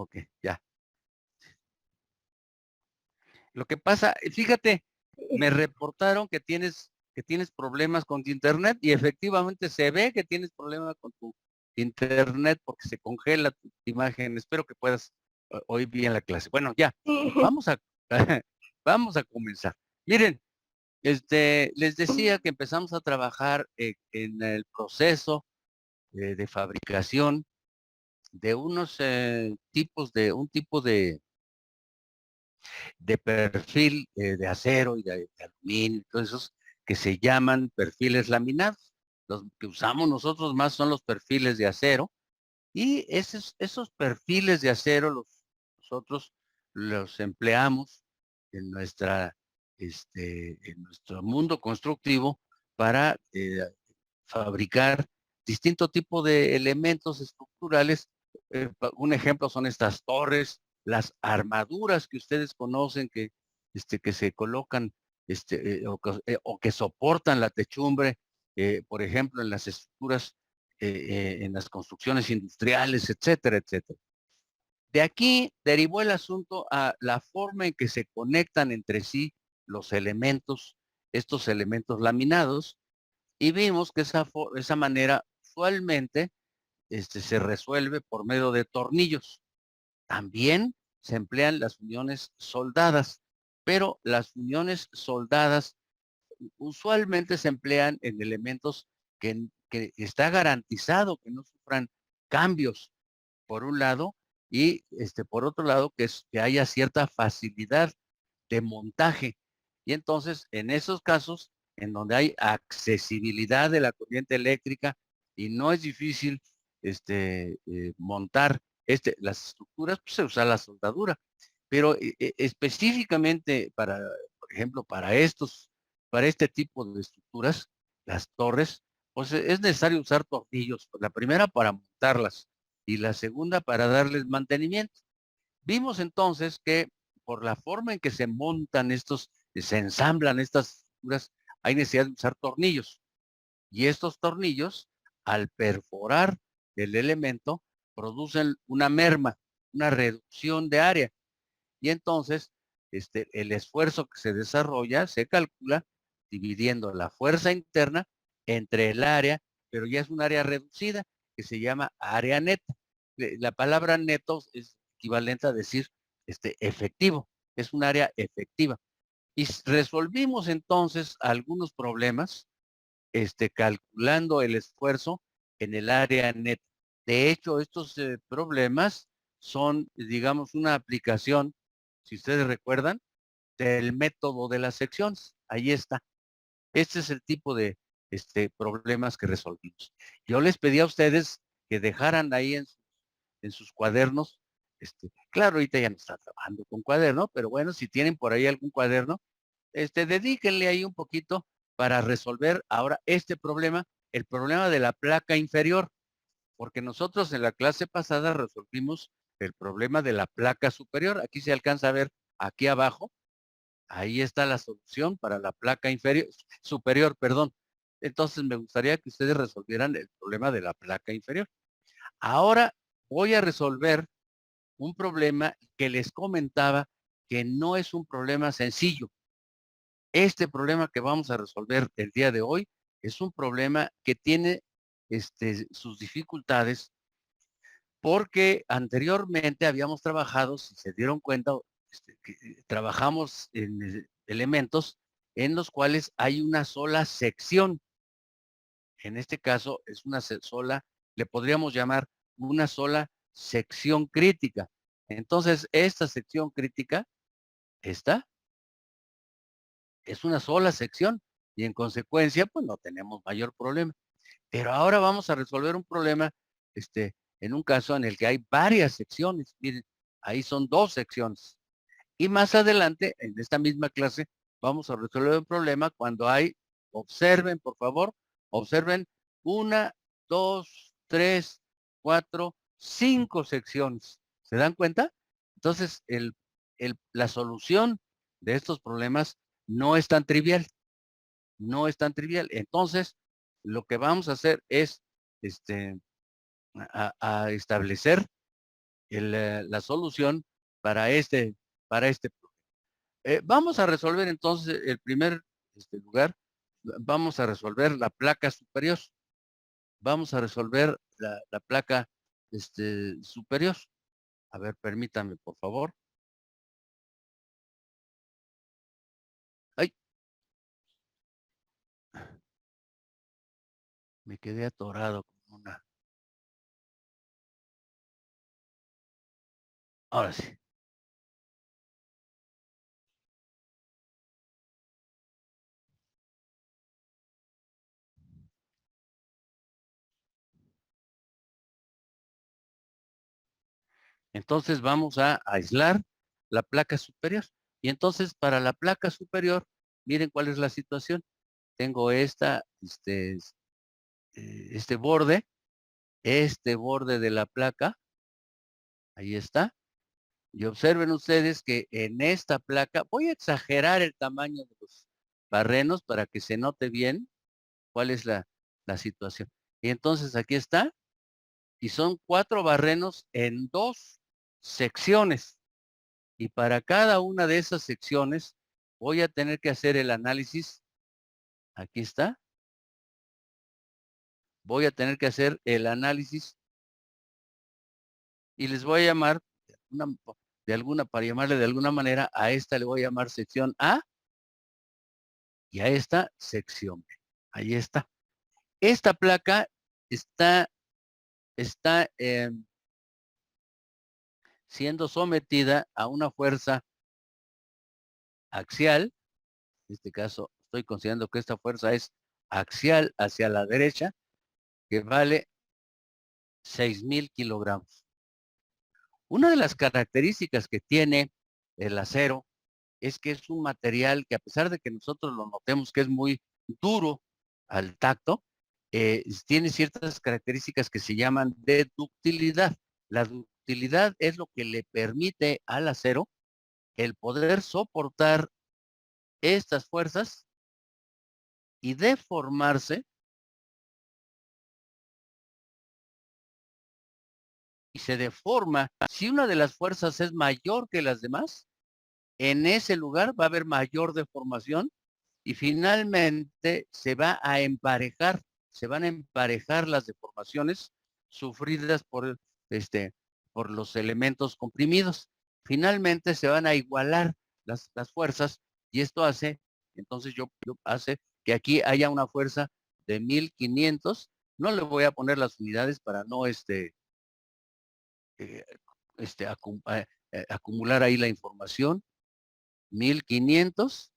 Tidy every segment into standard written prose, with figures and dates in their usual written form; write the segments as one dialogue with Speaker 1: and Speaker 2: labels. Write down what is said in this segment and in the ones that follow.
Speaker 1: Ok, ya. Lo que pasa, fíjate, me reportaron que tienes problemas con tu internet y efectivamente se ve que tienes problemas con tu internet porque se congela tu imagen. Espero que puedas oír bien la clase. Bueno, ya, vamos a, vamos a comenzar. Miren, les decía que empezamos a trabajar en el proceso de fabricación de unos un tipo de perfil de acero y de aluminio, todos esos que se llaman perfiles laminados. Los que usamos nosotros más son los perfiles de acero y esos perfiles de acero nosotros los empleamos en en nuestro mundo constructivo para fabricar distinto tipo de elementos estructurales. Un ejemplo son estas torres, las armaduras que ustedes conocen que se colocan o que soportan la techumbre, por ejemplo, en las estructuras, en las construcciones industriales, etcétera, etcétera. De aquí derivó el asunto a la forma en que se conectan entre sí los elementos, estos elementos laminados, y vimos que esa manera usualmente se resuelve por medio de tornillos. También se emplean las uniones soldadas, pero las uniones soldadas usualmente se emplean en elementos que está garantizado que no sufran cambios, por un lado, y por otro lado, que haya cierta facilidad de montaje. Y entonces, en esos casos, en donde hay accesibilidad de la corriente eléctrica y no es difícil montar las estructuras, pues se usa la soldadura. Pero específicamente por ejemplo, para este tipo de estructuras, las torres, pues es necesario usar tornillos. La primera para montarlas y la segunda para darles mantenimiento. Vimos entonces que por la forma en que se montan se ensamblan estas estructuras, hay necesidad de usar tornillos. Y estos tornillos, al perforar el elemento, producen una merma, una reducción de área. Y entonces, el esfuerzo que se desarrolla se calcula dividiendo la fuerza interna entre el área, pero ya es un área reducida que se llama área neta. La palabra neto es equivalente a decir efectivo, es un área efectiva. Y resolvimos entonces algunos problemas calculando el esfuerzo en el área neta. De hecho, estos problemas son, digamos, una aplicación, si ustedes recuerdan, del método de las secciones. Ahí está. Este es el tipo de problemas que resolvimos. Yo les pedí a ustedes que dejaran ahí en sus cuadernos. Claro, ahorita ya no está trabajando con cuaderno, pero bueno, si tienen por ahí algún cuaderno, dedíquenle ahí un poquito para resolver ahora este problema, el problema de la placa inferior, porque nosotros en la clase pasada resolvimos el problema de la placa superior. Aquí se alcanza a ver, aquí abajo, ahí está la solución para la placa inferior, superior, perdón. Entonces me gustaría que ustedes resolvieran el problema de la placa inferior. Ahora voy a resolver un problema que les comentaba que no es un problema sencillo. Este problema que vamos a resolver el día de hoy es un problema que tiene sus dificultades porque anteriormente habíamos trabajado, si se dieron cuenta, trabajamos en elementos en los cuales hay una sola sección. En este caso es una sola, le podríamos llamar una sola sección crítica. Entonces, esta sección crítica, esta, es una sola sección y en consecuencia, pues no tenemos mayor problema. Pero ahora vamos a resolver un problema, en un caso en el que hay varias secciones. Miren, ahí son dos secciones. Y más adelante, en esta misma clase, vamos a resolver un problema cuando hay, observen, por favor, observen una, dos, tres, cuatro, cinco secciones. ¿Se dan cuenta? Entonces, la solución de estos problemas no es tan trivial, no es tan trivial. Entonces, lo que vamos a hacer es, a establecer la solución para este. Vamos a resolver entonces el primer lugar. Vamos a resolver la placa superior. Vamos a resolver la placa superior. A ver, permítame, por favor. Ay, me quedé atorado con una. Ahora sí. Entonces vamos a aislar la placa superior. Y entonces para la placa superior, miren cuál es la situación. Tengo este borde de la placa. Ahí está. Y observen ustedes que en esta placa, voy a exagerar el tamaño de los barrenos para que se note bien cuál es la situación. Y entonces aquí está. Y son 4 barrenos en 2 secciones. Y para cada una de esas secciones voy a tener que hacer el análisis. Aquí está. Voy a tener que hacer el análisis y les voy a llamar para llamarle de alguna manera, a esta le voy a llamar sección A y a esta sección B. Ahí está. Esta placa está siendo sometida a una fuerza axial. En este caso, estoy considerando que esta fuerza es axial hacia la derecha, que vale 6,000 kilogramos. Una de las características que tiene el acero es que es un material que, a pesar de que nosotros lo notemos que es muy duro al tacto, tiene ciertas características que se llaman de ductilidad. La ductilidad es lo que le permite al acero el poder soportar estas fuerzas y deformarse, y se deforma. Si una de las fuerzas es mayor que las demás, en ese lugar va a haber mayor deformación y finalmente se van a emparejar las deformaciones sufridas por los elementos comprimidos. Finalmente se van a igualar las fuerzas y esto entonces hace que aquí haya una fuerza de 1,500. No le voy a poner las unidades para no eh, acumular ahí la información. 1,500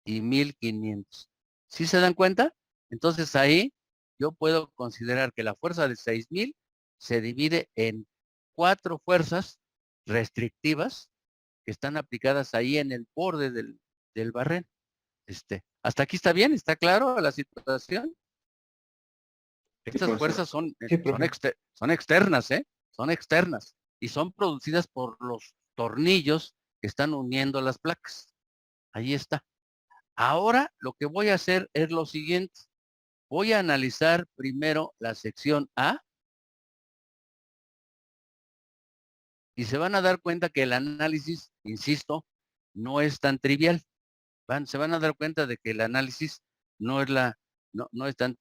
Speaker 1: y 1,500. ¿Sí se dan cuenta? Entonces ahí yo puedo considerar que la fuerza de 6,000 se divide en 4 fuerzas restrictivas que están aplicadas ahí en el borde del barren. ¿Hasta aquí está bien? ¿Está claro la situación?
Speaker 2: Sí,
Speaker 1: Estas
Speaker 2: profesor.
Speaker 1: fuerzas son,
Speaker 2: Sí, profe.
Speaker 1: son externas, ¿eh? Son externas y son producidas por los tornillos que están uniendo las placas. Ahí está. Ahora lo que voy a hacer es lo siguiente. Voy a analizar primero la sección A y se van a dar cuenta que el análisis, insisto, no es tan trivial. Se van a dar cuenta de que el análisis no es no es tan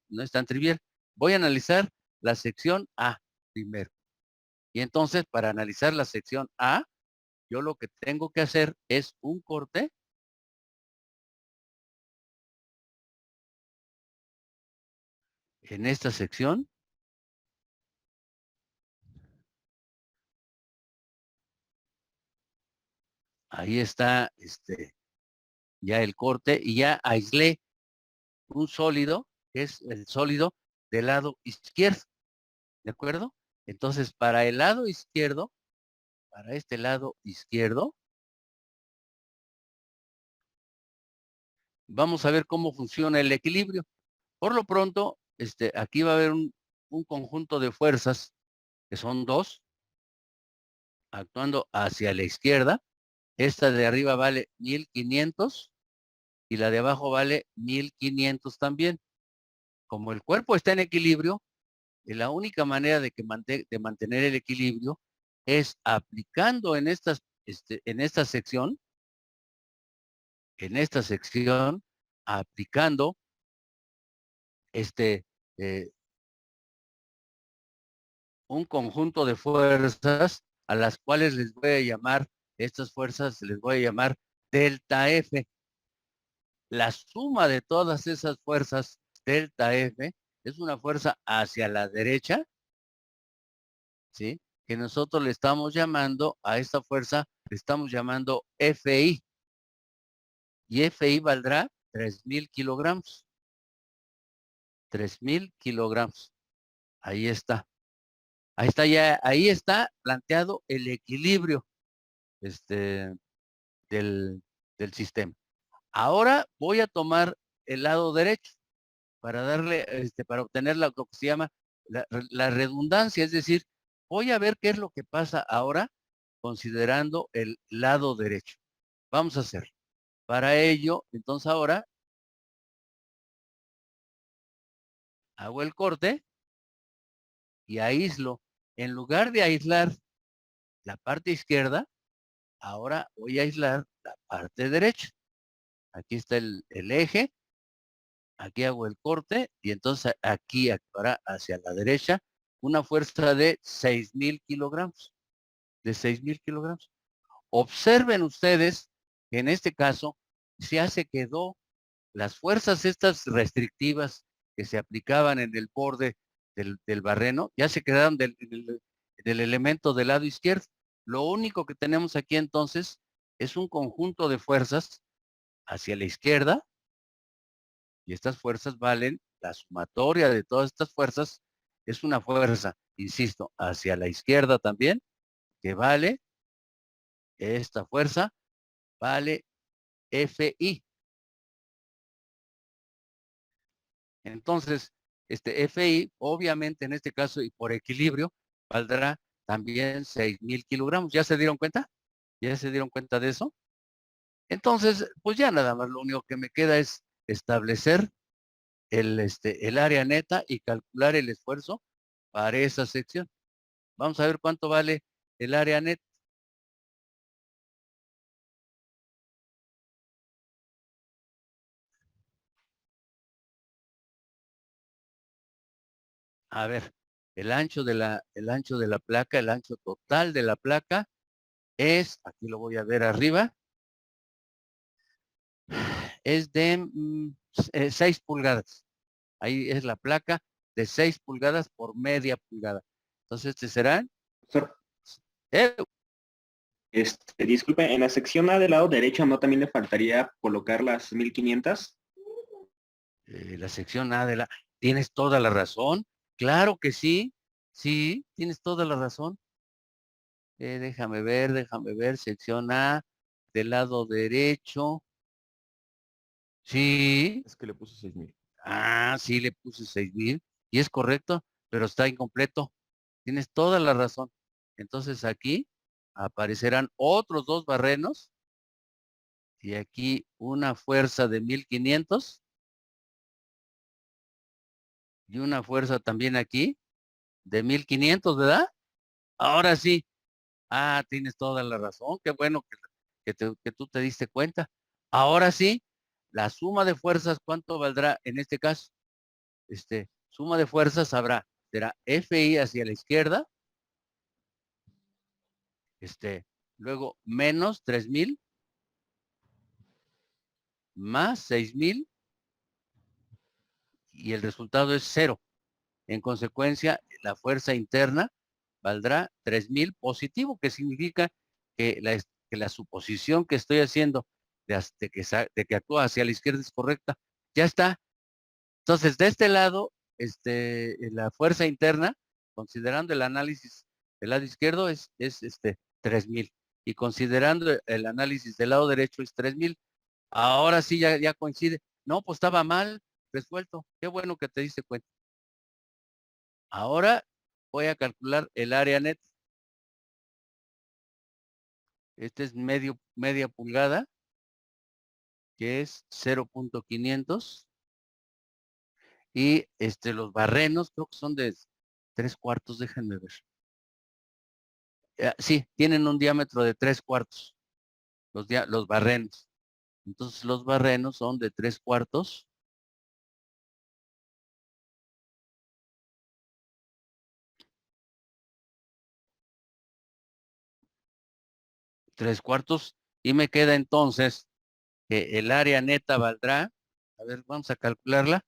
Speaker 1: trivial. Voy a analizar la sección A primero. Y entonces, para analizar la sección A, yo lo que tengo que hacer es un corte en esta sección. Ahí está ya el corte y ya aislé un sólido, que es el sólido del lado izquierdo. ¿De acuerdo? Entonces, para el lado izquierdo, para este lado izquierdo, vamos a ver cómo funciona el equilibrio. Por lo pronto, aquí va a haber un conjunto de fuerzas, que son 2, actuando hacia la izquierda. Esta de arriba vale 1,500 y la de abajo vale 1,500 también. Como el cuerpo está en equilibrio, la única manera de mantener el equilibrio es aplicando en esta sección, aplicando este, eh, un conjunto de fuerzas a las cuales les voy a llamar, estas fuerzas les voy a llamar delta F. La suma de todas esas fuerzas delta F es una fuerza hacia la derecha, ¿sí? Que nosotros le estamos llamando a esta fuerza, le estamos llamando FI. Y FI valdrá 3,000 kilogramos. 3,000 kilogramos. Ahí está. Ahí está ya, ahí está planteado el equilibrio este, del, del sistema. Ahora voy a tomar el lado derecho para darle, para obtener lo que se llama la redundancia, es decir, voy a ver qué es lo que pasa ahora considerando el lado derecho. Vamos a hacer. Para ello, entonces ahora hago el corte y aíslo. En lugar de aislar la parte izquierda, ahora voy a aislar la parte derecha. Aquí está el eje, aquí hago el corte y entonces aquí actuará hacia la derecha una fuerza de 6,000 kilogramos. De 6,000 kilogramos. Observen ustedes que en este caso ya se quedó las fuerzas estas restrictivas que se aplicaban en el borde del barreno, ya se quedaron del elemento del lado izquierdo. Lo único que tenemos aquí entonces es un conjunto de fuerzas hacia la izquierda y estas fuerzas valen, la sumatoria de todas estas fuerzas es una fuerza, insisto, hacia la izquierda también, que vale, esta fuerza vale FI. Entonces, este FI, obviamente en este caso y por equilibrio, valdrá también 6,000 kilogramos. ¿Ya se dieron cuenta? ¿Ya se dieron cuenta de eso? Entonces, pues ya nada más, lo único que me queda es establecer el área neta y calcular el esfuerzo para esa sección. Vamos a ver cuánto vale el área neta. A ver, el ancho de la placa, el ancho total de la placa es, aquí lo voy a ver arriba, es de 6 pulgadas. Ahí es la placa de 6 pulgadas por media pulgada. Entonces, serán,
Speaker 2: Profesor,
Speaker 1: eh,
Speaker 2: disculpe, en la sección A del lado derecho, ¿no también le faltaría colocar las 1500?
Speaker 1: la sección A de la... Tienes toda la razón. Claro que sí. Sí, tienes toda la razón. Déjame ver. Sección A del lado derecho. Sí.
Speaker 3: Es que le puse 6,000.
Speaker 1: Ah, sí, le puse 6,000. Y es correcto, pero está incompleto. Tienes toda la razón. Entonces aquí aparecerán otros dos barrenos y aquí una fuerza de 1,500 y una fuerza también aquí de 1,500, ¿verdad? Ahora sí. Ah, tienes toda la razón. Qué bueno que tú te diste cuenta. Ahora sí, la suma de fuerzas, ¿cuánto valdrá en este caso? Suma de fuerzas será FI hacia la izquierda, luego menos 3,000 más 6,000 y el resultado es 0. En consecuencia, la fuerza interna valdrá 3,000 positivo, que significa que la suposición que estoy haciendo de que actúa hacia la izquierda es correcta. Ya está. Entonces, de este lado, la fuerza interna, considerando el análisis del lado izquierdo, es 3,000. Y considerando el análisis del lado derecho es 3,000. Ahora sí ya coincide. No, pues estaba mal resuelto. Qué bueno que te diste cuenta. Ahora voy a calcular el área net. Este es media pulgada, que es 0,500. Y los barrenos creo que son de 3/4, déjenme ver. Sí, tienen un diámetro de 3/4, los barrenos. Entonces los barrenos son de 3/4. 3/4. Y me queda entonces que el área neta valdrá, a ver, vamos a calcularla.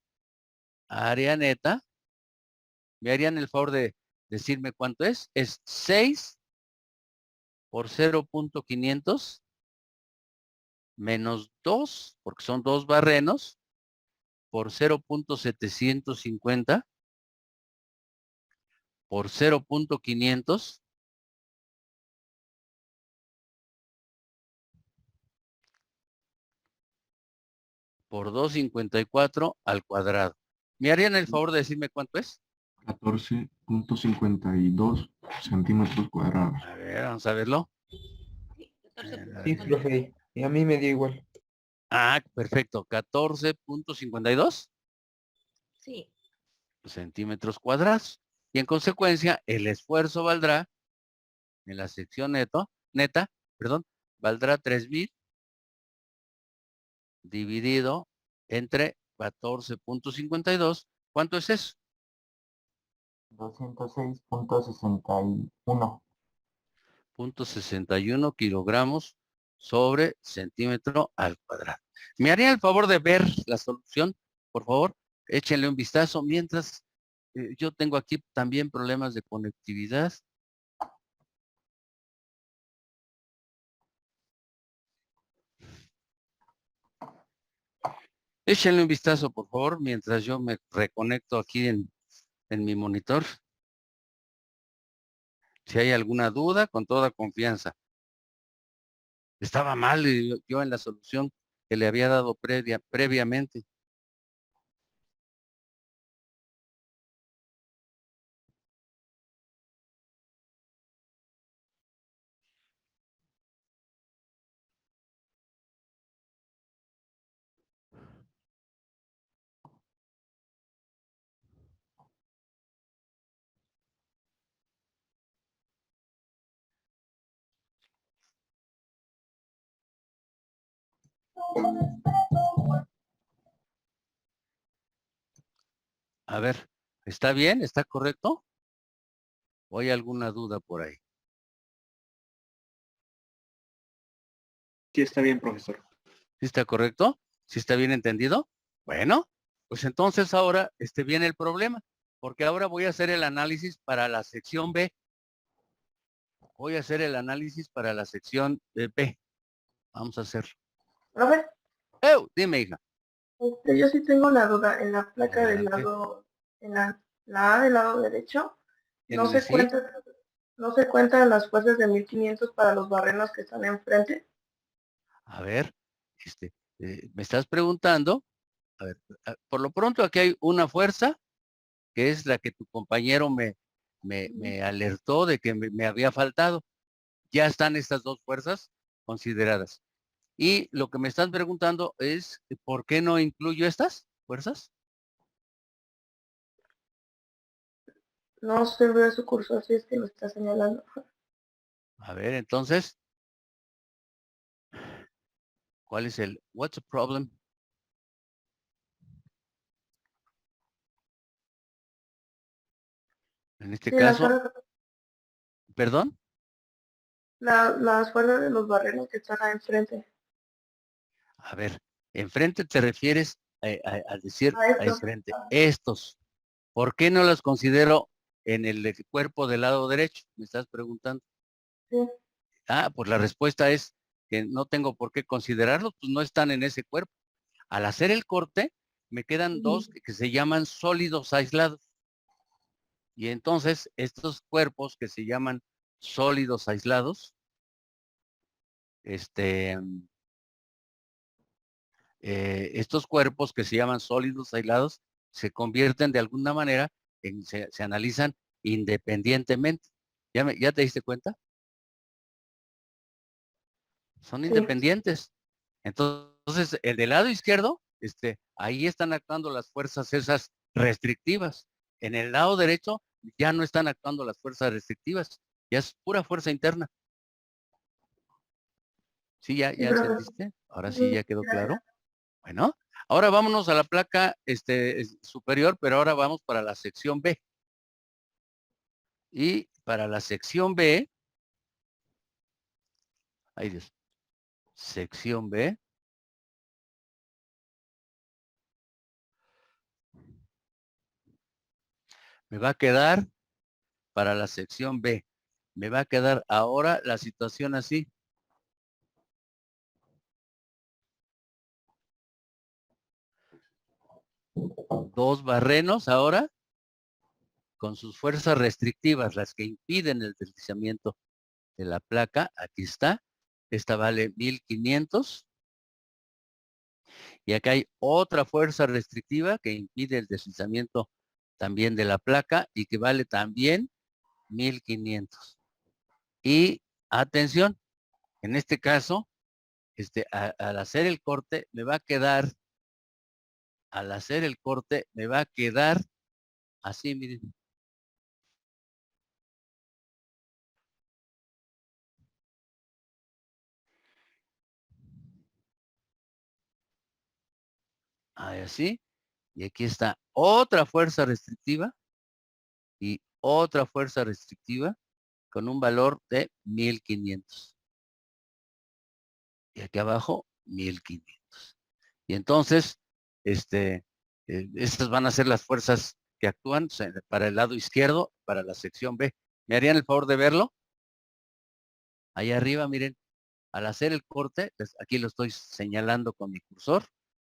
Speaker 1: Área neta, me harían el favor de decirme cuánto es 6 por 0.500 menos 2, porque son 2 barrenos, por 0.750 por 0.500 por 254 al cuadrado. ¿Me harían el favor de decirme cuánto es?
Speaker 3: 14.52 centímetros cuadrados.
Speaker 1: A ver, vamos a verlo.
Speaker 4: Sí, profe, y a mí me dio igual.
Speaker 1: Perfecto. 14.52
Speaker 5: Sí.
Speaker 1: centímetros cuadrados. Y en consecuencia, el esfuerzo valdrá, en la sección neta, perdón, valdrá 3,000 dividido entre 14.52. ¿Cuánto es eso?
Speaker 4: 206.61.
Speaker 1: 0.61 kilogramos sobre centímetro al cuadrado. ¿Me haría el favor de ver la solución? Por favor, échenle un vistazo mientras yo tengo aquí también problemas de conectividad. Échenle un vistazo, por favor, mientras yo me reconecto aquí en mi monitor. Si hay alguna duda, con toda confianza. Estaba mal yo en la solución que le había dado previamente. A ver, ¿está bien? ¿Está correcto? ¿O hay alguna duda por ahí?
Speaker 2: Sí, está bien, profesor.
Speaker 1: ¿Sí está correcto? ¿Sí está bien entendido? Bueno, pues entonces ahora viene el problema, porque ahora voy a hacer el análisis para la sección B. Voy a hacer el análisis para la sección B. Vamos a hacerlo.
Speaker 5: Profe,
Speaker 1: Dime, hija.
Speaker 5: yo sí tengo una duda. En la placa del
Speaker 1: Adelante.
Speaker 5: lado, en la A del lado derecho,
Speaker 1: En
Speaker 5: no
Speaker 1: el
Speaker 5: se
Speaker 1: sí,
Speaker 5: no se cuentan las fuerzas de 1500 para los barrenos que están enfrente.
Speaker 1: a ver, me estás preguntando, a ver, por lo pronto aquí hay una fuerza, que es la que tu compañero me alertó de que me había faltado. Ya están estas dos fuerzas consideradas. Y lo que me están preguntando es, ¿por qué no incluyo estas fuerzas?
Speaker 5: No se ve su curso, así es que lo está señalando.
Speaker 1: A ver, entonces, ¿cuál es what's the problem? En este
Speaker 5: Sí,
Speaker 1: caso, perdón,
Speaker 5: las fuerzas de los barrenos que están ahí enfrente.
Speaker 1: a ver, enfrente te refieres a decir
Speaker 5: A
Speaker 1: a
Speaker 5: esto.
Speaker 1: enfrente, estos. ¿Por qué no los considero en el cuerpo del lado derecho? Me estás preguntando.
Speaker 5: Sí.
Speaker 1: Pues la respuesta es que no tengo por qué considerarlos, pues no están en ese cuerpo. Al hacer el corte, me quedan dos que se llaman sólidos aislados. Y entonces, estos cuerpos que se llaman sólidos aislados, estos cuerpos que se llaman sólidos aislados, se convierten de alguna manera se analizan independientemente. ¿Ya te diste cuenta? Son
Speaker 5: Sí.
Speaker 1: independientes. Entonces, el del lado izquierdo, ahí están actuando las fuerzas esas restrictivas. En el lado derecho ya no están actuando las fuerzas restrictivas, Ya es pura fuerza interna. Sí, ya
Speaker 5: Sí, profe.
Speaker 1: entendiste. Ahora sí ya quedó
Speaker 5: Gracias.
Speaker 1: claro. Bueno, ahora vámonos a la placa superior, pero ahora vamos para la sección B. Y para la sección B, ay Dios, sección B, me va a quedar para la sección B. Me va a quedar ahora la situación así. Dos barrenos ahora con sus fuerzas restrictivas, las que impiden el deslizamiento de la placa. Aquí está. Esta vale 1500. Y acá hay otra fuerza restrictiva que impide el deslizamiento también de la placa y que vale también 1500. Y atención, en este caso, al hacer el corte, me va a quedar, así, miren. Así. Y aquí está otra fuerza restrictiva y otra fuerza restrictiva con un valor de 1500. Y aquí abajo, 1500. Y entonces, estas van a ser las fuerzas que actúan para el lado izquierdo, para la sección B. ¿Me harían el favor de verlo? Ahí arriba, miren, al hacer el corte, aquí lo estoy señalando con mi cursor,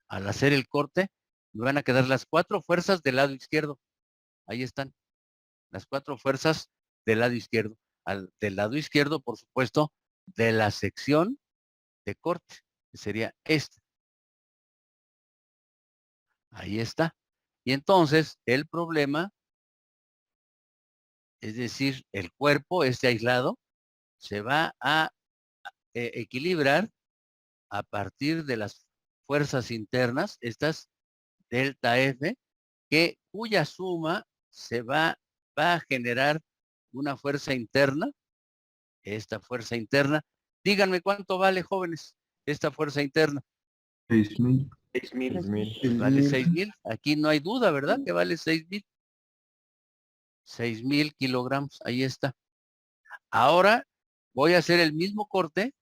Speaker 1: al hacer el corte, me van a quedar las 4 fuerzas del lado izquierdo. Ahí están, las 4 fuerzas del lado izquierdo. Del lado izquierdo, por supuesto, de la sección de corte, que sería esta. Ahí está. Y entonces, el problema, es decir, el cuerpo, aislado, se va a equilibrar a partir de las fuerzas internas, estas delta F, cuya suma va a generar una fuerza interna, esta fuerza interna. Díganme cuánto vale, jóvenes, esta fuerza interna.
Speaker 3: 6000.
Speaker 2: 6000.
Speaker 4: 6000.
Speaker 1: Vale 6000. Aquí no hay duda, ¿verdad? Que vale 6000. 6000 kilogramos. Ahí está. Ahora voy a hacer el mismo corte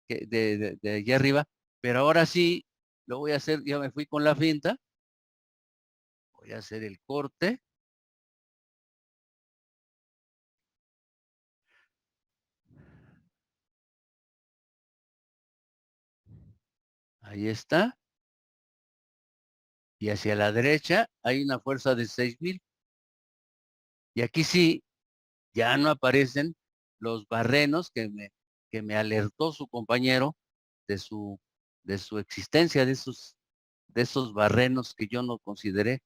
Speaker 1: que de allí arriba, pero ahora sí lo voy a hacer. Ya me fui con la finta. Voy a hacer el corte. Ahí está. Y hacia la derecha hay una fuerza de 6000. Y aquí sí, ya no aparecen los barrenos que me alertó su compañero de su, de su existencia, de esos barrenos que yo no consideré.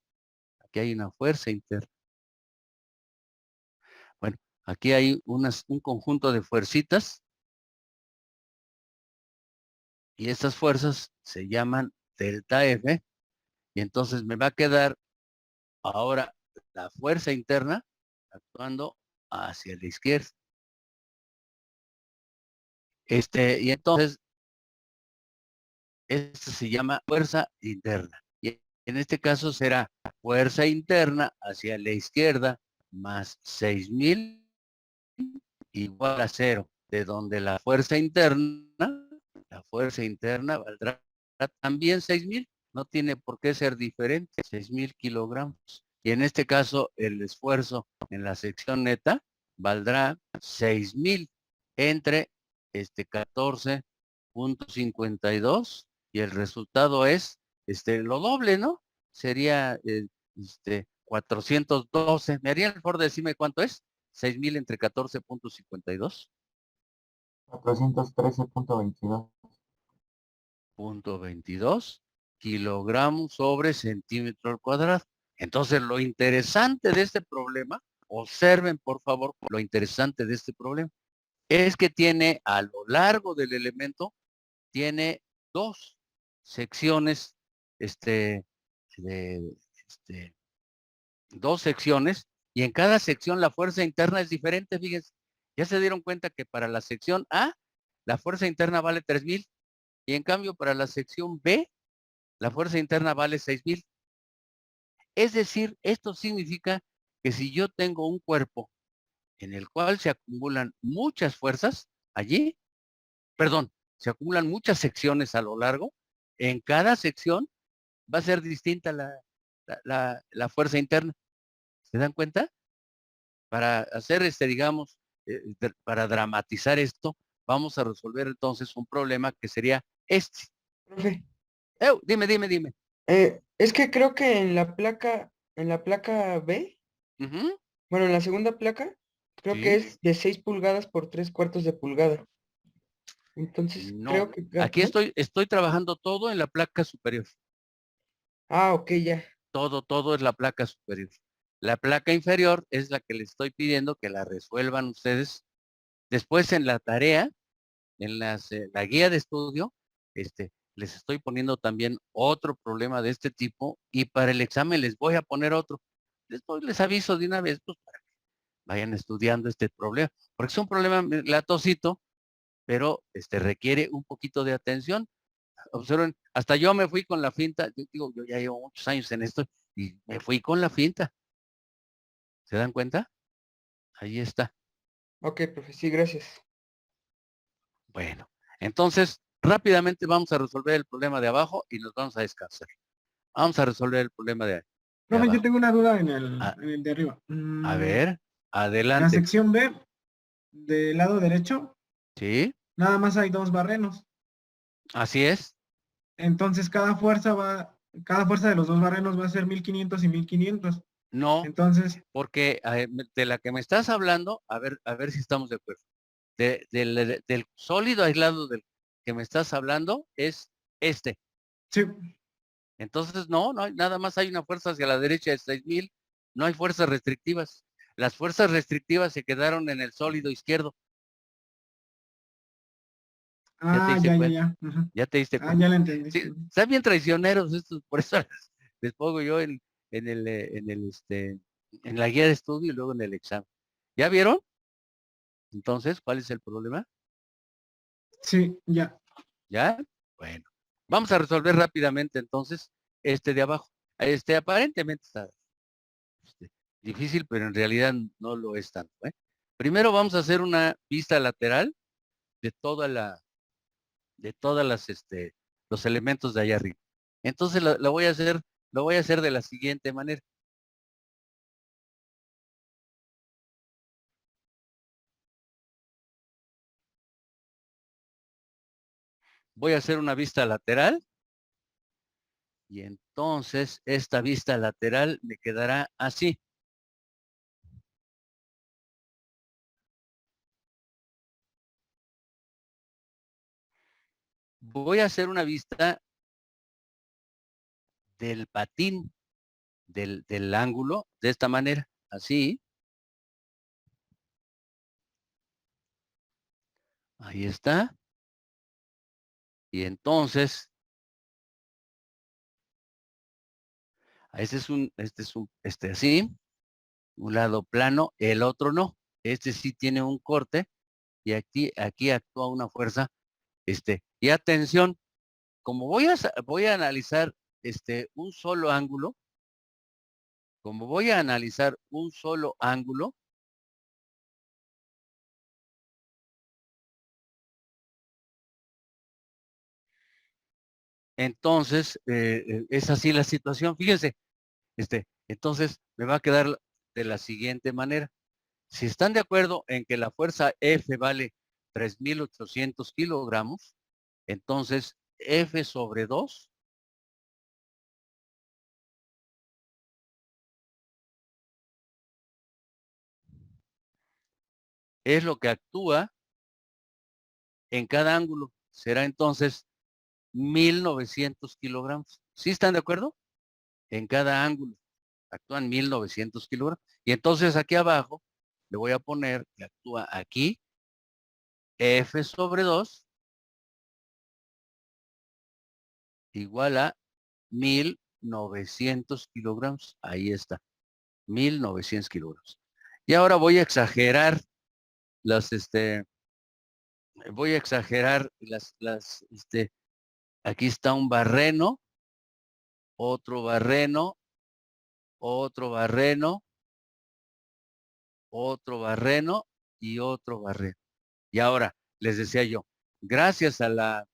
Speaker 1: Aquí hay una fuerza interna. Bueno, aquí hay un conjunto de fuercitas y estas fuerzas se llaman delta F. Y entonces me va a quedar ahora la fuerza interna actuando hacia la izquierda. Y entonces, esto se llama fuerza interna. Y en este caso será fuerza interna hacia la izquierda más 6000 igual a 0, de donde la fuerza interna valdrá también 6000. No tiene por qué ser diferente, 6000 kilogramos. Y en este caso, el esfuerzo en la sección neta valdrá 6000 entre 14.52 y el resultado es lo doble, ¿no? Sería 412. ¿Me haría el favor de decirme cuánto es? 6000 entre 14.52.
Speaker 4: 413.22.
Speaker 1: Punto 22 kilogramos sobre centímetro al cuadrado. Entonces, lo interesante de este problema, observen por favor, lo interesante de este problema, es que tiene a lo largo del elemento, tiene dos secciones, de, dos secciones, y en cada sección la fuerza interna es diferente, fíjense. Ya se dieron cuenta que para la sección A, la fuerza interna vale 3000 y en cambio para la sección B, la fuerza interna vale 6000. Es decir, esto significa que si yo tengo un cuerpo en el cual se acumulan muchas fuerzas allí, perdón, se acumulan muchas secciones a lo largo, en cada sección va a ser distinta la fuerza interna. ¿Se dan cuenta? Para hacer digamos, para dramatizar esto, vamos a resolver entonces un problema que sería este.
Speaker 4: Profe,
Speaker 1: Dime.
Speaker 4: es que creo que en la placa B,
Speaker 1: Ujú,
Speaker 4: bueno, en la segunda placa, creo que
Speaker 1: sí,
Speaker 4: es de 6 pulgadas por 3/4 de pulgada. Entonces,
Speaker 1: no.
Speaker 4: creo que,
Speaker 1: Aquí
Speaker 4: ¿no?
Speaker 1: estoy trabajando todo en la placa superior.
Speaker 4: Ah, ok, ya.
Speaker 1: Todo es la placa superior. La placa inferior es la que les estoy pidiendo que la resuelvan ustedes. Después en la tarea, la guía de estudio, les estoy poniendo también otro problema de este tipo y para el examen les voy a poner otro. Les aviso de una vez, pues, para que vayan estudiando este problema, porque es un problema latosito, pero requiere un poquito de atención. Observen, hasta yo me fui con la finta, yo digo, yo ya llevo muchos años en esto y me fui con la finta. ¿Se dan cuenta? Ahí está.
Speaker 4: Ok, profe, sí, gracias.
Speaker 1: Bueno, entonces rápidamente vamos a resolver el problema de abajo y nos vamos a descansar. Vamos a resolver el problema de
Speaker 6: Profe, yo
Speaker 1: abajo.
Speaker 6: tengo una duda
Speaker 1: A,
Speaker 6: en el de arriba.
Speaker 1: a ver,
Speaker 6: En la
Speaker 1: adelante.
Speaker 6: sección B, del lado derecho,
Speaker 1: ¿Sí?
Speaker 6: nada más hay dos barrenos.
Speaker 1: Así es.
Speaker 6: Entonces cada fuerza de los dos barrenos va a ser 1500 y 1500.
Speaker 1: No,
Speaker 6: Entonces,
Speaker 1: porque de la que me estás hablando, a ver si estamos de acuerdo. Del sólido aislado del que me estás hablando es este.
Speaker 6: sí.
Speaker 1: Entonces, no hay, nada más hay una fuerza hacia la derecha de 6000. No hay fuerzas restrictivas. Las fuerzas restrictivas se quedaron en el sólido izquierdo. Ya te
Speaker 6: Ah,
Speaker 1: diste
Speaker 6: ya, ya,
Speaker 1: cuenta.
Speaker 6: ya. Ujú.
Speaker 1: Ya te diste
Speaker 6: Ah,
Speaker 1: cuenta.
Speaker 6: ya la entendí.
Speaker 1: Sí,
Speaker 6: Ujú.
Speaker 1: están bien traicioneros estos, por eso les pongo yo en la guía de estudio y luego en el examen. ¿Ya vieron? Entonces, ¿cuál es el problema?
Speaker 6: Sí, ya.
Speaker 1: ¿Ya? Bueno, vamos a resolver rápidamente entonces este de abajo. Aparentemente está este, difícil, pero en realidad no lo es tanto, ¿eh? Primero vamos a hacer una vista lateral de de todas los elementos de allá arriba. Entonces lo voy a hacer de la siguiente manera. Voy a hacer una vista lateral y entonces esta vista lateral me quedará así. Voy a hacer una vista del patín del ángulo de esta manera, así. Ahí está. Y entonces, este así, un lado plano, el otro no. Este sí tiene un corte y aquí actúa una fuerza, y atención, como voy a analizar un solo ángulo, como voy a analizar un solo ángulo, entonces es así la situación. Fíjense, entonces me va a quedar de la siguiente manera. Si están de acuerdo en que la fuerza F vale 3800 kilogramos, entonces F sobre 2 es lo que actúa en cada ángulo. Será entonces 1900 kilogramos. ¿Sí están de acuerdo? En cada ángulo actúan 1900 kilogramos. Y entonces aquí abajo le voy a poner que actúa aquí F sobre 2 igual a 1900 kilogramos. Ahí está, 1900 kilogramos. Y ahora voy a exagerar voy a exagerar aquí está un barreno, otro barreno, otro barreno, otro barreno y otro barreno. Y ahora, les decía yo, gracias a la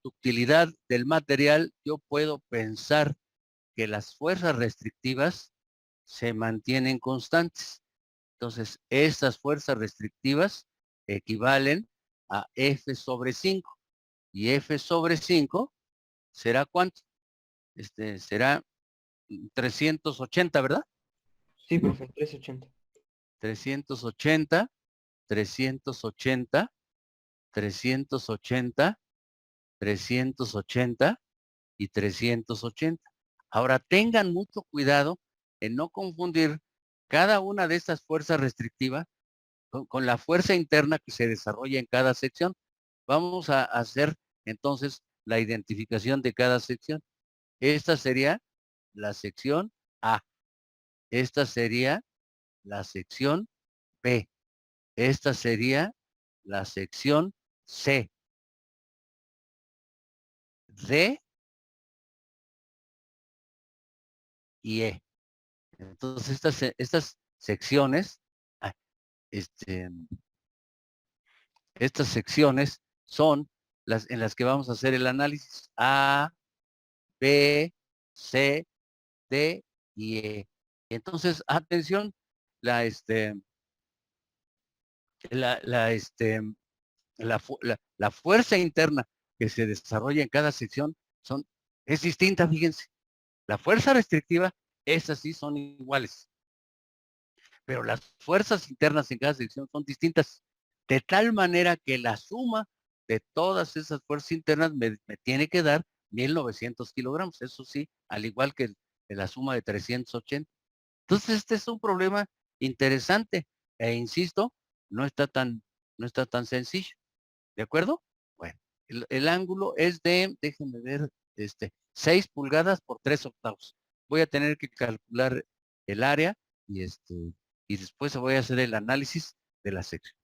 Speaker 1: ductilidad del material, yo puedo pensar que las fuerzas restrictivas se mantienen constantes. Entonces, estas fuerzas restrictivas equivalen a F sobre 5. Y F sobre 5 será ¿cuánto? Será 380, ¿verdad?
Speaker 4: Sí, profe, 380.
Speaker 1: 380, 380, 380, 380 y 380. Ahora tengan mucho cuidado en no confundir cada una de estas fuerzas restrictivas con la fuerza interna que se desarrolla en cada sección. Vamos a hacer entonces la identificación de cada sección. Esta sería la sección A. Esta sería la sección B. Esta sería la sección C, D y E. Entonces estas secciones, ah, estas secciones son las en las que vamos a hacer el análisis A, B, C, D y E. Entonces, atención, la la, la, este, la fuerza interna que se desarrolla en cada sección es distinta, fíjense. La fuerza restrictiva, esas sí son iguales, pero las fuerzas internas en cada sección son distintas, de tal manera que la suma de todas esas fuerzas internas me tiene que dar 1900 kilogramos, eso sí, al igual que la suma de 380. Entonces, este es un problema interesante e insisto, no está tan sencillo. ¿De acuerdo? Bueno, el ángulo es de, déjenme ver, 6 pulgadas por 3 octavos. Voy a tener que calcular el área y y después voy a hacer el análisis de la sección.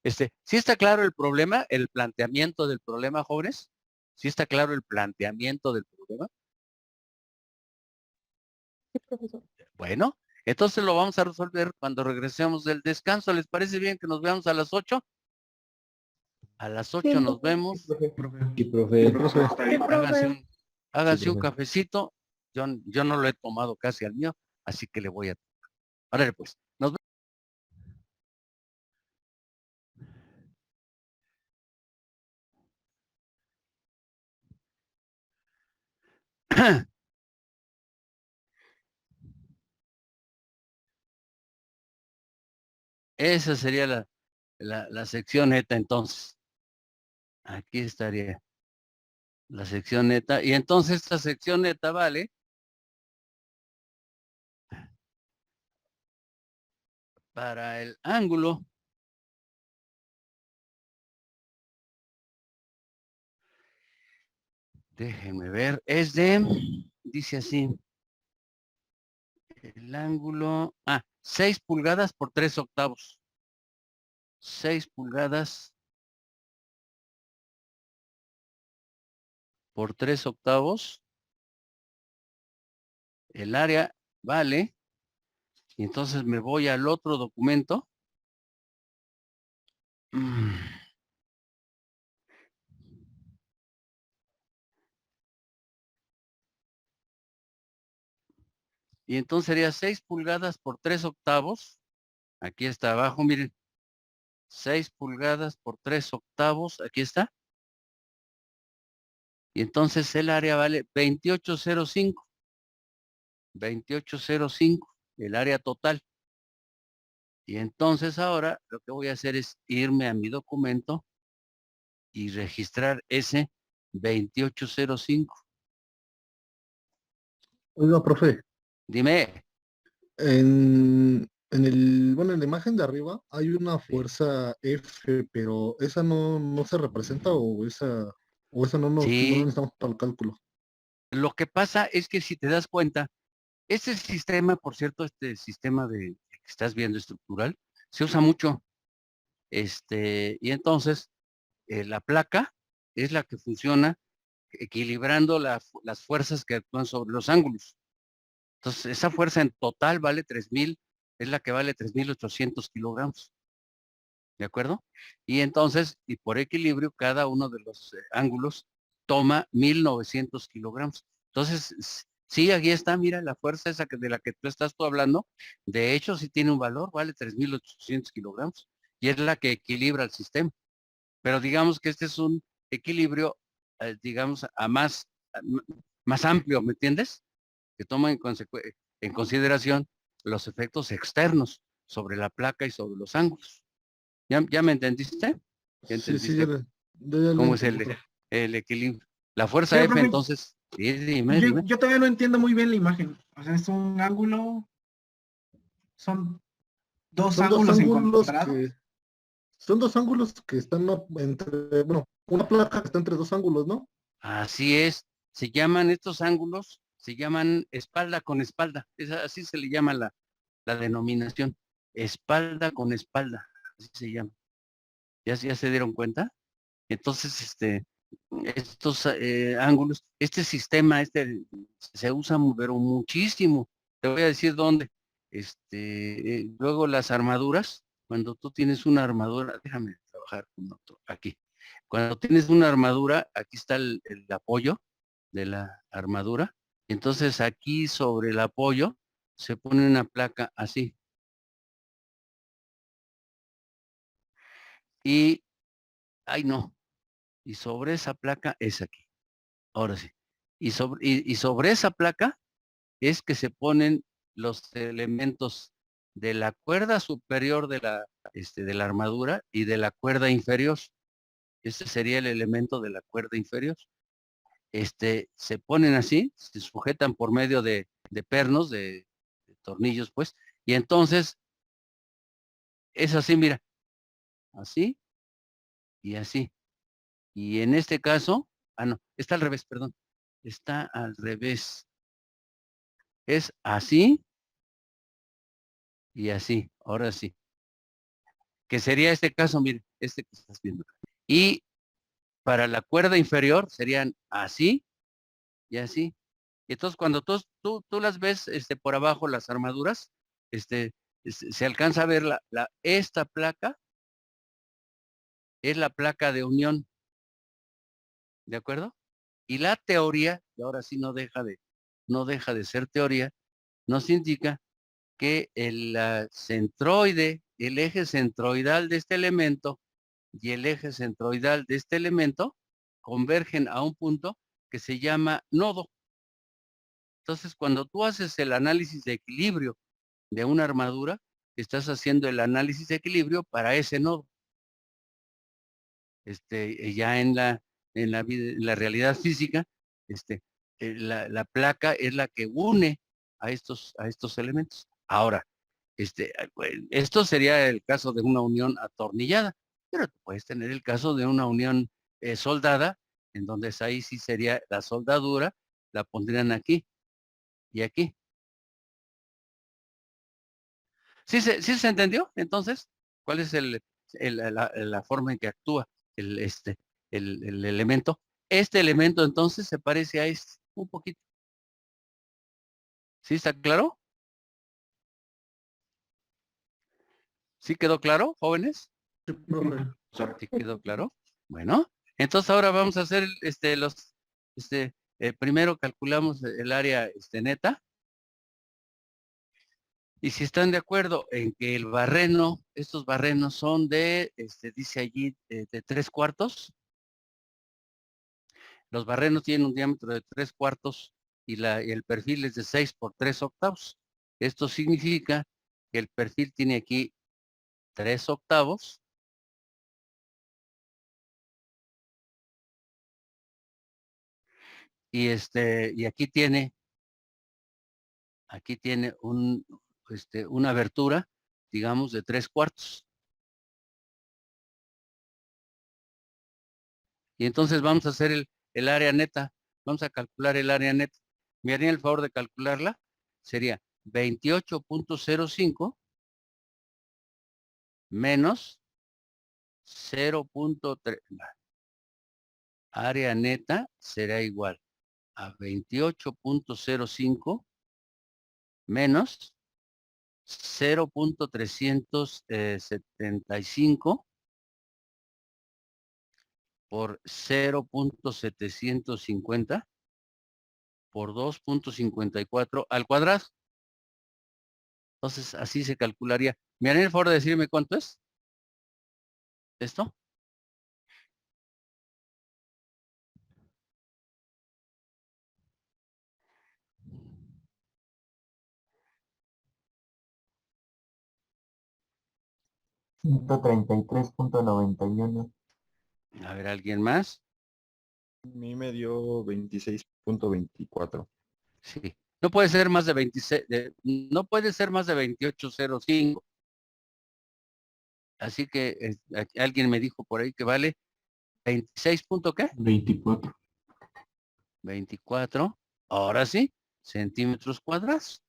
Speaker 1: ¿Sí está claro el problema, el planteamiento del problema, jóvenes? ¿Sí está claro el planteamiento del problema?
Speaker 5: Sí, profesor.
Speaker 1: Bueno, entonces lo vamos a resolver cuando regresemos del descanso. ¿Les parece bien que nos veamos a las 8? A las 8
Speaker 5: Sí,
Speaker 1: nos vemos.
Speaker 6: Profe.
Speaker 3: Sí, profe.
Speaker 2: Está bien.
Speaker 1: Háganse háganse un
Speaker 3: profe.
Speaker 1: cafecito. Yo no lo he tomado casi al mío, así que le voy a tomar. Órale, pues. Nos vemos. Esa sería la sección neta, entonces. Aquí estaría la sección neta. Y entonces esta sección neta vale para el ángulo. Déjenme ver. Dice así. El ángulo, 6 pulgadas por 3 octavos. 6 pulgadas por 3 octavos. El área vale. Y entonces me voy al otro documento. Y entonces sería 6 pulgadas por 3 octavos. Aquí está abajo, miren. 6 pulgadas por 3 octavos. Aquí está. Y entonces el área vale 2805. 2805, el área total. Y entonces ahora lo que voy a hacer es irme a mi documento y registrar ese 2805.
Speaker 7: Oiga, profe,
Speaker 1: Dime.
Speaker 7: bueno, en la imagen de arriba hay una fuerza F, pero esa no se representa o esa no la
Speaker 1: Sí,
Speaker 7: necesitamos para el cálculo.
Speaker 1: lo que pasa es que si te das cuenta, este sistema, por cierto, este sistema de que estás viendo estructural, se usa mucho. Y entonces la placa es la que funciona equilibrando las fuerzas que actúan sobre los ángulos. Entonces, esa fuerza en total vale 3,000, es la que vale 3,800 kilogramos. ¿De acuerdo? Y entonces, y por equilibrio, cada uno de los ángulos toma 1,900 kilogramos. Entonces, sí, aquí está, mira, la fuerza esa de la que tú estás hablando, de hecho, sí tiene un valor, vale 3,800 kilogramos, y es la que equilibra el sistema. Pero digamos que este es un equilibrio, digamos, más amplio, ¿me entiendes? Que toma en consideración los efectos externos sobre la placa y sobre los ángulos. ¿Ya me entendiste? ¿Ya
Speaker 7: Sí, sí,
Speaker 1: entendiste
Speaker 7: ya le
Speaker 1: cómo es
Speaker 7: entendí.
Speaker 1: el equilibrio? La fuerza
Speaker 6: Oiga,
Speaker 1: F,
Speaker 6: profe,
Speaker 1: entonces, sí, dime.
Speaker 6: yo todavía no entiendo muy bien la imagen. O sea, es un ángulo, son dos
Speaker 7: Son dos
Speaker 6: ángulos
Speaker 7: ángulos
Speaker 6: encontrados.
Speaker 7: son dos ángulos que están entre, bueno, una placa que está entre dos ángulos, ¿no?
Speaker 1: Así es. Estos ángulos, se llaman espalda con espalda. Así se le llama la denominación. Espalda con espalda. Así se llama. ¿Ya se dieron cuenta? Entonces, estos ángulos, este sistema, se usa pero muchísimo. Te voy a decir dónde. Luego las armaduras, cuando tú tienes una armadura, déjame trabajar con otro, aquí. Cuando tienes una armadura, aquí está el apoyo de la armadura. Entonces aquí sobre el apoyo se pone una placa así. Y, ay no, y sobre esa placa es aquí. Ahora sí. Y sobre esa placa es que se ponen los elementos de la cuerda superior de la armadura y de la cuerda inferior. Ese sería el elemento de la cuerda inferior. Se ponen así, se sujetan por medio de pernos, de tornillos, pues, y entonces es así, mira, así y así. Y en este caso, no, está al revés, perdón, está al revés. Es así y así, ahora sí. Que sería este caso, mire, este que estás viendo. Y para la cuerda inferior serían así y así. Y entonces cuando tú las ves por abajo, las armaduras, se alcanza a ver esta placa, es la placa de unión, ¿de acuerdo? Y la teoría, y ahora sí no deja de ser teoría, nos indica que el centroide, el eje centroidal de este elemento y el eje centroidal de este elemento convergen a un punto que se llama nodo. Entonces, cuando tú haces el análisis de equilibrio de una armadura, estás haciendo el análisis de equilibrio para ese nodo. Ya en la realidad física, la placa es la que une a estos elementos. Ahora, esto sería el caso de una unión atornillada, pero tú puedes tener el caso de una unión soldada, en donde ahí sí sería la soldadura, la pondrían aquí y aquí. ¿Sí se entendió? Entonces, ¿cuál es la forma en que actúa el, este, el elemento? Este elemento entonces se parece a este, un poquito. ¿Sí está claro? ¿Sí quedó claro, jóvenes?
Speaker 7: Sí, profe.
Speaker 1: ¿Sí quedó claro? Bueno, entonces ahora vamos a hacer primero calculamos el área neta. Y si están de acuerdo en que el barreno, estos barrenos son dice allí, de 3/4. Los barrenos tienen un diámetro de 3/4 y el perfil es de 6 por 3/8. Esto significa que el perfil tiene aquí 3/8. Y aquí tiene una abertura, digamos, de 3/4. Y entonces vamos a hacer el área neta. Vamos a calcular el área neta. ¿Me harían el favor de calcularla? Sería 28.05 menos 0.3. Área neta será igual a 28.05 menos 0.375 por 0.750 por 2.54 al cuadrado. Entonces, así se calcularía. ¿Me harían el favor de decirme cuánto es? ¿Esto?
Speaker 8: $133.91.
Speaker 1: A ver, ¿alguien más?
Speaker 3: A mí me dio 26.24.
Speaker 1: Sí. No puede ser más de 26, no puede ser más de 28.05. Así que alguien me dijo por ahí que vale 26 punto ¿qué?
Speaker 3: 24.
Speaker 1: 24. Ahora sí, centímetros cuadrados.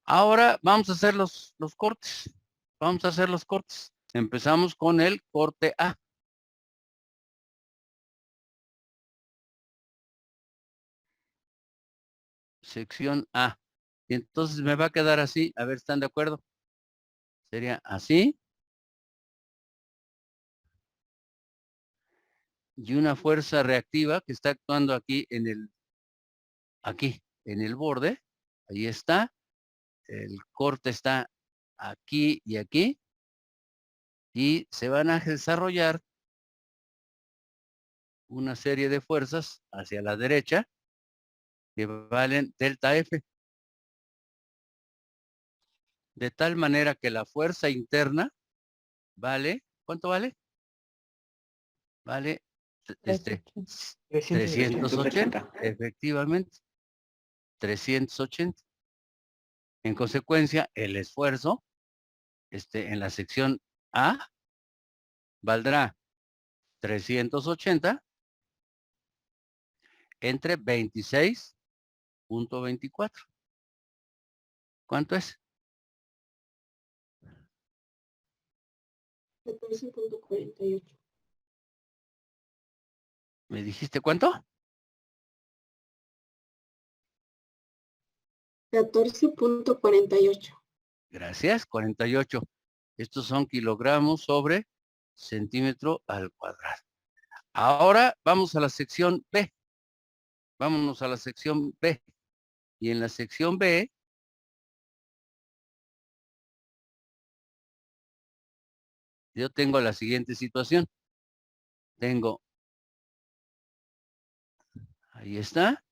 Speaker 1: Ahora vamos a hacer los cortes. Vamos a hacer los cortes. Empezamos con el corte A. Sección A. Y entonces me va a quedar así. A ver, ¿están de acuerdo? Sería así. Y una fuerza reactiva que está actuando aquí en el borde. Ahí está. El corte está aquí y aquí. Y se van a desarrollar una serie de fuerzas hacia la derecha que valen delta F. De tal manera que la fuerza interna vale, ¿cuánto vale? Vale 380, efectivamente, 380. En consecuencia, el esfuerzo en la sección A valdrá 380 entre 26.24. ¿Cuánto es?
Speaker 5: 14.48.
Speaker 1: ¿Me dijiste cuánto?
Speaker 5: 14.48.
Speaker 1: Gracias, 48. Estos son kilogramos sobre centímetro al cuadrado. Ahora vamos a la sección B. Vámonos a la sección B. Y en la sección B, yo tengo la siguiente situación. Tengo, ahí está.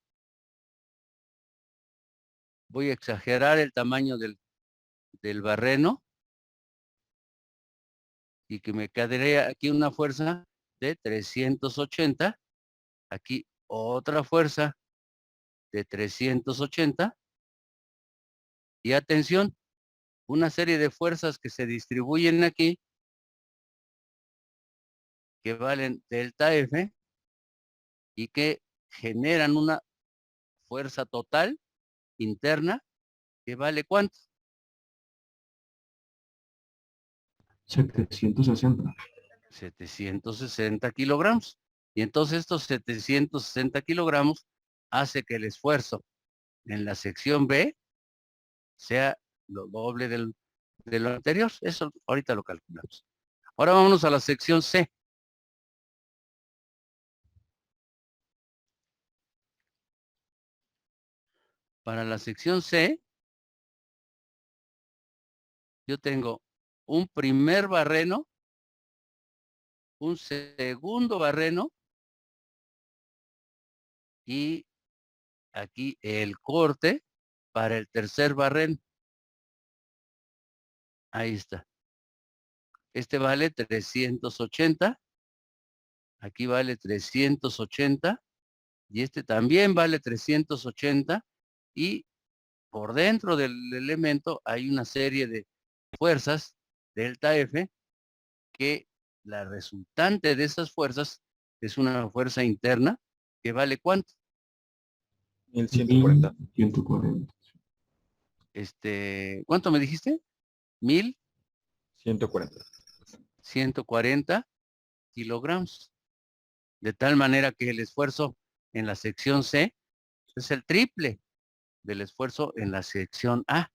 Speaker 1: Voy a exagerar el tamaño del barreno y que me quedaría aquí una fuerza de 380. Aquí otra fuerza de 380. Y atención, una serie de fuerzas que se distribuyen aquí que valen delta F y que generan una fuerza total interna que vale ¿cuánto?
Speaker 3: 760.
Speaker 1: 760 kilogramos. Y entonces estos 760 kilogramos hace que el esfuerzo en la sección B sea lo doble de lo anterior. Eso ahorita lo calculamos. Ahora vámonos a la sección C. Para la sección C, yo tengo un primer barreno, un segundo barreno y aquí el corte para el tercer barreno. Ahí está. Este vale 380. Aquí vale 380. Y este también vale 380. Y por dentro del elemento hay una serie de fuerzas delta F que la resultante de esas fuerzas es una fuerza interna que vale ¿cuánto?
Speaker 3: 1140. 140.
Speaker 1: ¿Cuánto me dijiste? 1000.
Speaker 3: 140.
Speaker 1: 140 kilogramos. De tal manera que el esfuerzo en la sección C es el triple del esfuerzo en la sección A.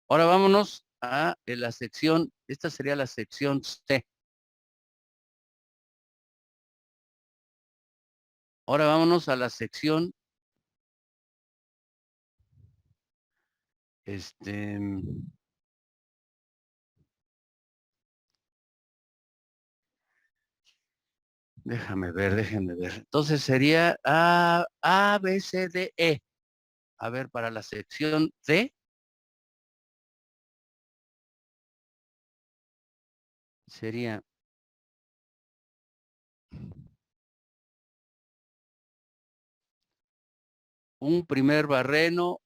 Speaker 1: Ahora vámonos a la sección, esta sería la sección C. Ahora vámonos a la sección déjame ver. Entonces sería A, B, C, D, E. A ver, para la sección D. Sería un primer barreno,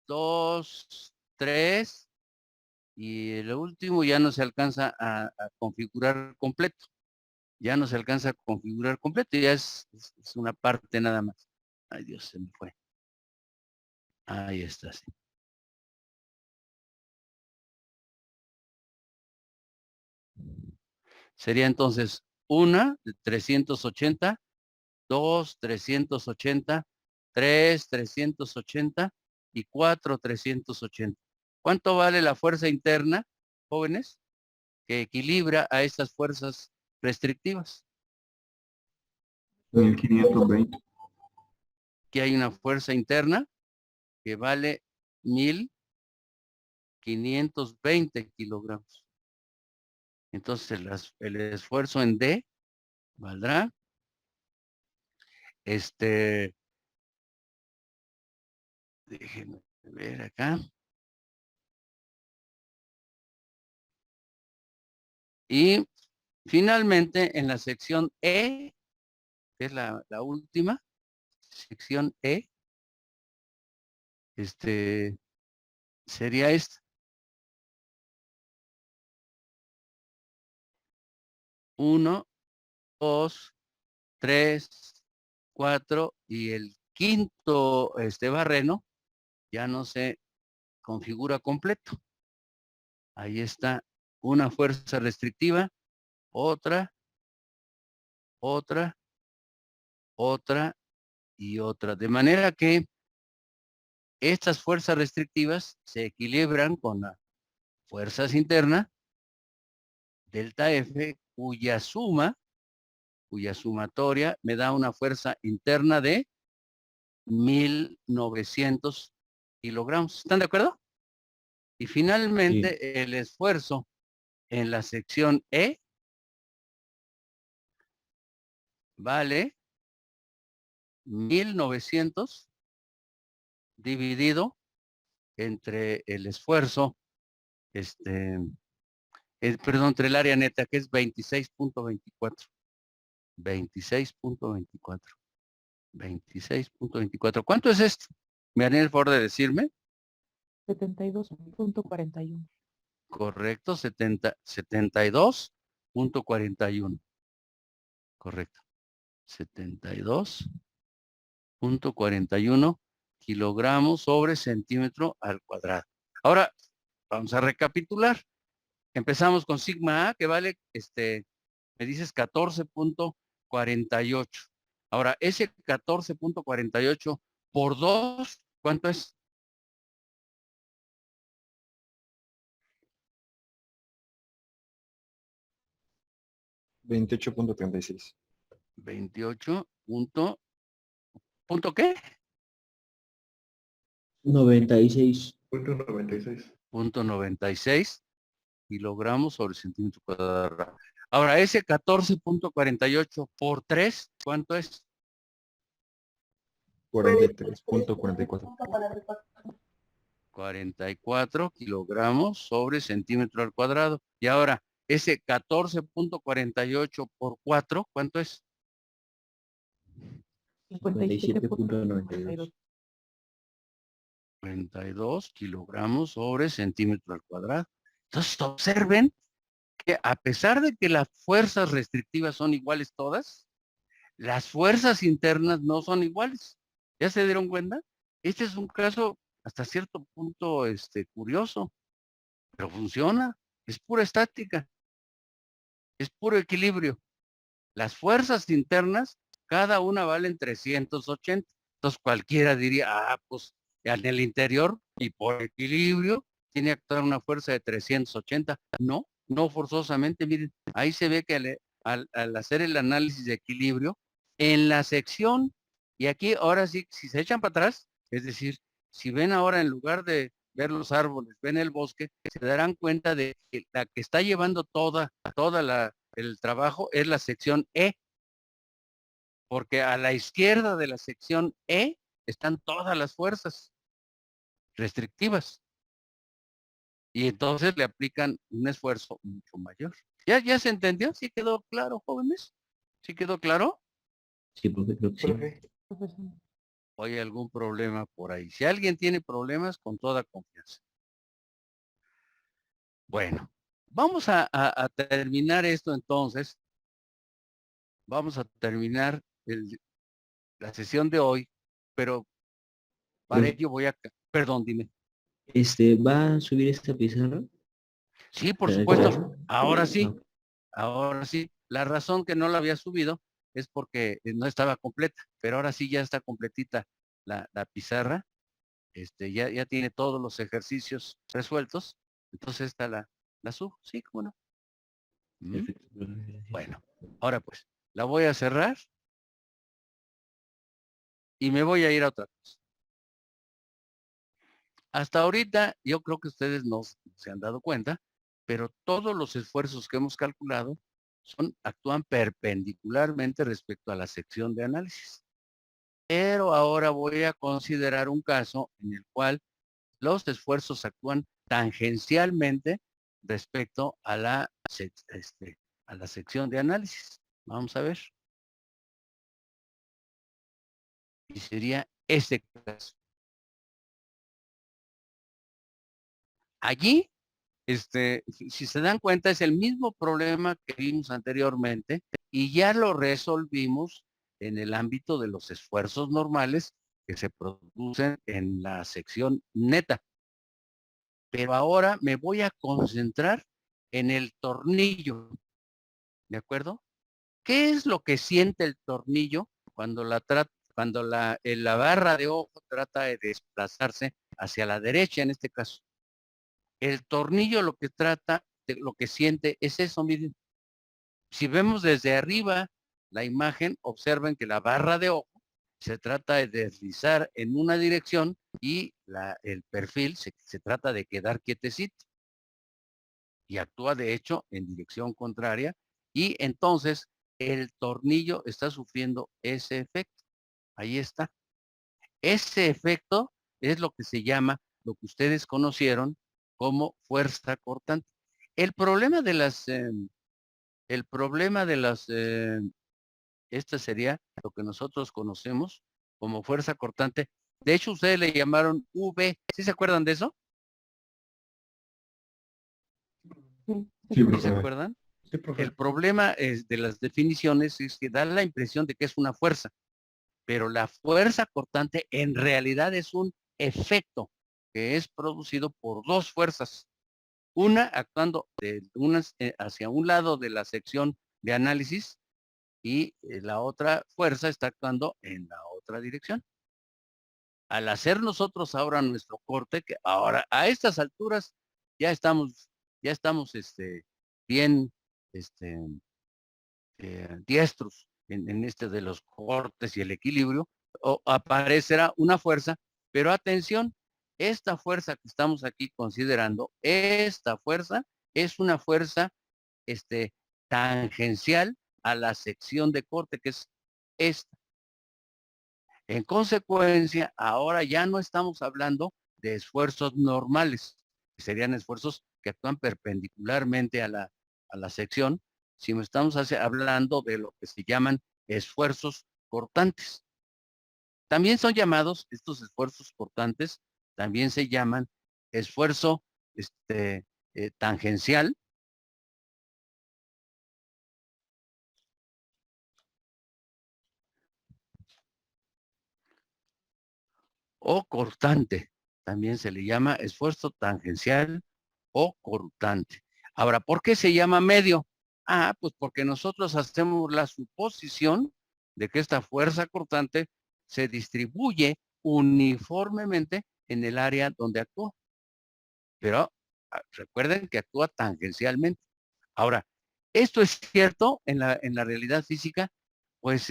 Speaker 1: 2, 3, y el último ya no se alcanza a configurar completo. Ya no se alcanza a configurar completo, ya es una parte nada más. Ay, Dios, se me fue. Ahí está, sí. Sería entonces una de 380, 2, 380, 3, 380 y 4, 380. ¿Cuánto vale la fuerza interna, jóvenes, que equilibra a estas fuerzas restrictivas?
Speaker 3: 1520.
Speaker 1: Que hay una fuerza interna que vale 1520 kilogramos. Entonces el esfuerzo en D valdrá déjenme ver acá. Y finalmente en la sección E, que es la última, sección E, sería esta. 1, 2, 3, 4 y el quinto barreno ya no se configura completo. Ahí está una fuerza restrictiva, otra y otra. De manera que estas fuerzas restrictivas se equilibran con las fuerzas internas, delta F, cuya sumatoria me da una fuerza interna de 1900 kilogramos. ¿Están de acuerdo? Y finalmente el esfuerzo en la sección E vale 1900 dividido entre el esfuerzo, perdón, entre el área neta, que es 26.24. 26.24. 26.24. ¿Cuánto es esto? ¿Me harían el favor de decirme?
Speaker 8: 72.41.
Speaker 1: Correcto, 72.41. Correcto. 72.41 kilogramos sobre centímetro al cuadrado. Ahora, vamos a recapitular. Empezamos con sigma A, que vale, me dices 14.48. Ahora, ese 14.48 por 2, ¿cuánto es?
Speaker 3: 28.36.
Speaker 1: 28 punto ¿qué?
Speaker 8: 96.
Speaker 3: Punto 96.
Speaker 1: Punto 96 kilogramos sobre centímetro cuadrado. Ahora, ese 14.48 por 3, ¿cuánto es?
Speaker 3: 43.44.
Speaker 1: 44 kilogramos sobre centímetro al cuadrado. Y ahora, ese 14.48 por 4, ¿cuánto es?
Speaker 8: 57.92.
Speaker 1: 42 kilogramos sobre centímetro al cuadrado. Entonces, observen que a pesar de que las fuerzas restrictivas son iguales todas, las fuerzas internas no son iguales. ¿Ya se dieron cuenta? Este es un caso hasta cierto punto curioso, pero funciona. Es pura estática, es puro equilibrio. Las fuerzas internas, cada una valen 380. Entonces cualquiera diría, pues en el interior y por equilibrio tiene que actuar una fuerza de 380. No, no forzosamente. Miren, ahí se ve que al hacer el análisis de equilibrio, en la sección, y aquí ahora sí, si se echan para atrás, es decir, si ven ahora en lugar de ver los árboles, ven el bosque, se darán cuenta de que la que está llevando el trabajo es la sección E, porque a la izquierda de la sección E están todas las fuerzas restrictivas y entonces le aplican un esfuerzo mucho mayor. ¿Ya se entendió? ¿Sí quedó claro, jóvenes? ¿Sí quedó claro?
Speaker 8: Sí, profe, creo que sí.
Speaker 4: Profe.
Speaker 1: ¿O hay algún problema por ahí? Si alguien tiene problemas, con toda confianza. Bueno, vamos a terminar esto entonces. Vamos a terminar la sesión de hoy, pero para
Speaker 8: Profe,
Speaker 1: ello voy a... Perdón, dime.
Speaker 8: ¿va a subir esta pizarra?
Speaker 1: Sí, por
Speaker 8: ¿El
Speaker 1: supuesto.
Speaker 8: cuaderno?
Speaker 1: Ahora sí,
Speaker 8: Ah,
Speaker 1: ahora sí. La razón que no la había subido es porque no estaba completa, pero ahora sí ya está completita la pizarra. Ya tiene todos los ejercicios resueltos. Entonces esta la subo. Sí, cómo no.
Speaker 8: perfecto, profe, gracias.
Speaker 1: Bueno, ahora pues, la voy a cerrar y me voy a ir a otra cosa. Hasta ahorita yo creo que ustedes no se han dado cuenta, pero todos los esfuerzos que hemos calculado actúan perpendicularmente respecto a la sección de análisis. Pero ahora voy a considerar un caso en el cual los esfuerzos actúan tangencialmente respecto a a la sección de análisis. Vamos a ver. Y sería este caso. Allí, si se dan cuenta, es el mismo problema que vimos anteriormente y ya lo resolvimos en el ámbito de los esfuerzos normales que se producen en la sección neta. Pero ahora me voy a concentrar en el tornillo, ¿de acuerdo? ¿Qué es lo que siente el tornillo cuando la barra de ojo trata de desplazarse hacia la derecha en este caso? El tornillo lo que siente es eso, miren. Si vemos desde arriba la imagen, observen que la barra de ojo se trata de deslizar en una dirección y el perfil se trata de quedar quietecito y actúa de hecho en dirección contraria y entonces el tornillo está sufriendo ese efecto. Ahí está. Ese efecto es lo que se llama, lo que ustedes conocieron como fuerza cortante. El problema de esta sería lo que nosotros conocemos como fuerza cortante. De hecho, ustedes le llamaron V. ¿Sí se acuerdan de eso?
Speaker 3: Sí,
Speaker 1: ¿Sí se
Speaker 3: profe.
Speaker 1: acuerdan?
Speaker 7: Sí, profe.
Speaker 1: El problema de las definiciones es que da la impresión de que es una fuerza, pero la fuerza cortante en realidad es un efecto que es producido por dos fuerzas. Una actuando hacia un lado de la sección de análisis y la otra fuerza está actuando en la otra dirección. Al hacer nosotros ahora nuestro corte, que ahora a estas alturas ya estamos bien diestros en de los cortes y el equilibrio, aparecerá una fuerza, pero atención, esta fuerza que estamos aquí considerando, esta fuerza es una fuerza tangencial a la sección de corte, que es esta. En consecuencia, ahora ya no estamos hablando de esfuerzos normales, que serían esfuerzos que actúan perpendicularmente a la sección, sino estamos hablando de lo que se llaman esfuerzos cortantes. También son llamados, estos esfuerzos cortantes, también se llaman esfuerzo tangencial o cortante. También se le llama esfuerzo tangencial o cortante. Ahora, ¿por qué se llama medio? Ah, pues porque nosotros hacemos la suposición de que esta fuerza cortante se distribuye uniformemente en el área donde actúa. Pero recuerden que actúa tangencialmente. Ahora, ¿esto es cierto en la realidad física? Pues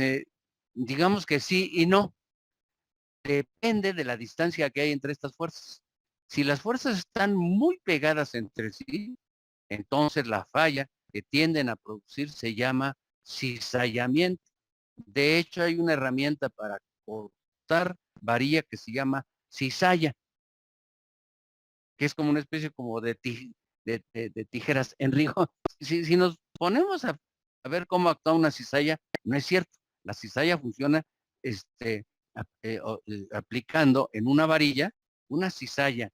Speaker 1: digamos que sí y no. Depende de la distancia que hay entre estas fuerzas. Si las fuerzas están muy pegadas entre sí, entonces la falla que tienden a producir se llama cizallamiento. De hecho, hay una herramienta para cortar varilla que se llama cizalla, que es como una especie como de tijeras. Enrico, si nos ponemos a ver cómo actúa una cizalla, no es cierto. La cizalla funciona aplicando en una varilla. Una cizalla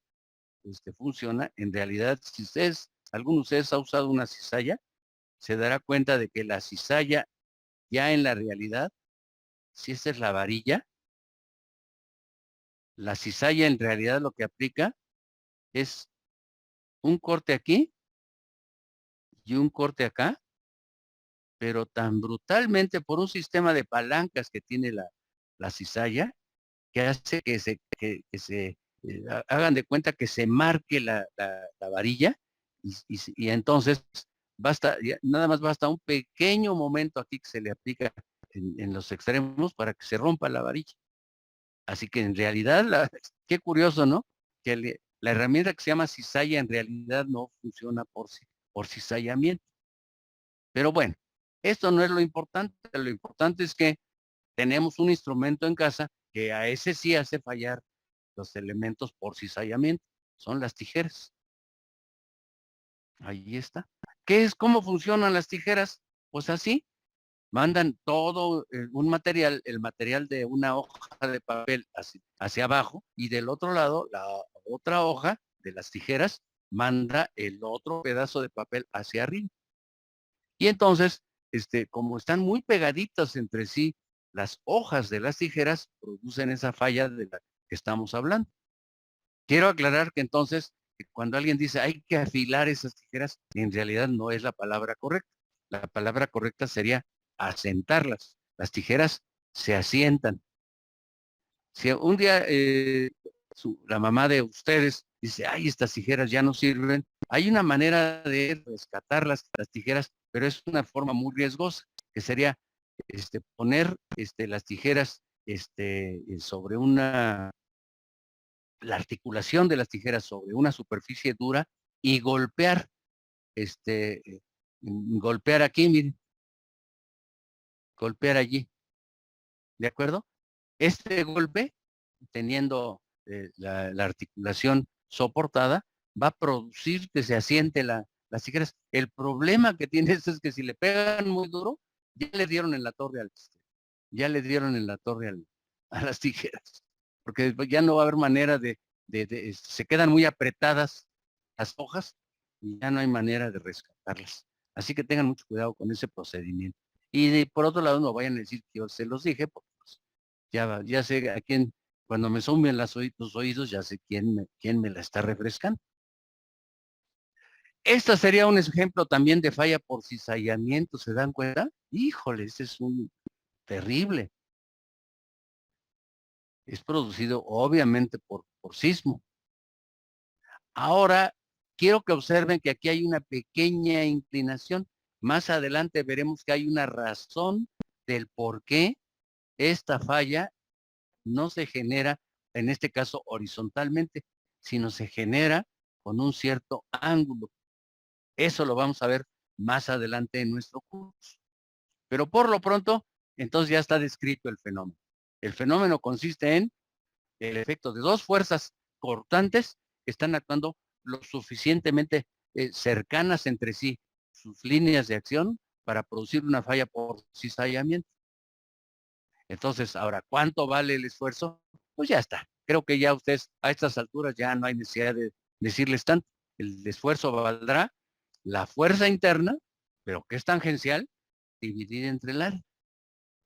Speaker 1: funciona, en realidad, si alguno de ustedes ha usado una cizalla, se dará cuenta de que la cizalla ya en la realidad, si esa es la varilla, la cizalla en realidad lo que aplica es un corte aquí y un corte acá, pero tan brutalmente por un sistema de palancas que tiene la cizalla, que hace que se hagan de cuenta que se marque la varilla y entonces nada más basta un pequeño momento aquí que se le aplica en los extremos para que se rompa la varilla. Así que en realidad, qué curioso, ¿no? Que la herramienta que se llama cizalla en realidad no funciona por cizallamiento. Pero bueno, esto no es lo importante es que tenemos un instrumento en casa que a ese sí hace fallar los elementos por cizallamiento, son las tijeras. Ahí está. ¿Cómo funcionan las tijeras? Pues así, mandan todo un material, el material de una hoja de papel hacia abajo, y del otro lado, la otra hoja de las tijeras manda el otro pedazo de papel hacia arriba. Y entonces, como están muy pegaditas entre sí, las hojas de las tijeras producen esa falla de la que estamos hablando. Quiero aclarar que entonces, cuando alguien dice hay que afilar esas tijeras, en realidad no es la palabra correcta. La palabra correcta sería asentarlas. Las tijeras se asientan. Si un día la mamá de ustedes dice, ay, estas tijeras ya no sirven, hay una manera de rescatar las tijeras, pero es una forma muy riesgosa, que sería poner las tijeras sobre la articulación de las tijeras sobre una superficie dura y golpear, golpear aquí, miren, golpear allí, ¿de acuerdo? Este golpe, teniendo la articulación soportada, va a producir que se asiente las tijeras. El problema que tiene esto es que si le pegan muy duro, ya le dieron en la torre a las tijeras, porque ya no va a haber manera se quedan muy apretadas las hojas y ya no hay manera de rescatarlas. Así que tengan mucho cuidado con ese procedimiento. Y por otro lado, no vayan a decir que yo se los dije, porque pues, ya sé a quién, cuando me sumen los oídos, ya sé quién me la está refrescando. Esta sería un ejemplo también de falla por cizallamiento, ¿se dan cuenta? Híjole, este es un terrible. Es producido obviamente por sismo. Ahora, quiero que observen que aquí hay una pequeña inclinación. Más adelante veremos que hay una razón del por qué esta falla no se genera, en este caso horizontalmente, sino se genera con un cierto ángulo. Eso lo vamos a ver más adelante en nuestro curso. Pero por lo pronto, entonces ya está descrito el fenómeno. El fenómeno consiste en el efecto de dos fuerzas cortantes que están actuando lo suficientemente cercanas entre sí, sus líneas de acción, para producir una falla por cizallamiento. Entonces, ahora, ¿cuánto vale el esfuerzo? Pues ya está. Creo que ya ustedes a estas alturas ya no hay necesidad de decirles tanto. El esfuerzo valdrá la fuerza interna, pero que es tangencial, dividida entre el área.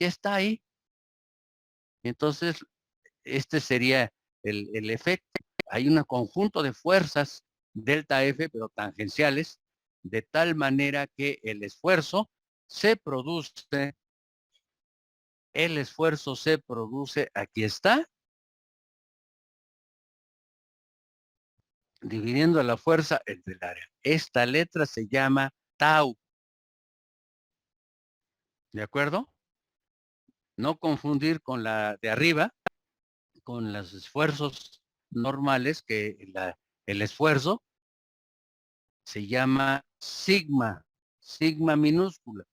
Speaker 1: Ya está ahí. Entonces, este sería el efecto. Hay un conjunto de fuerzas delta F, pero tangenciales, de tal manera que el esfuerzo se produce, aquí está, dividiendo la fuerza entre el área. Esta letra se llama tau. ¿De acuerdo? No confundir con la de arriba, con los esfuerzos normales, que el esfuerzo se llama sigma, sigma minúscula,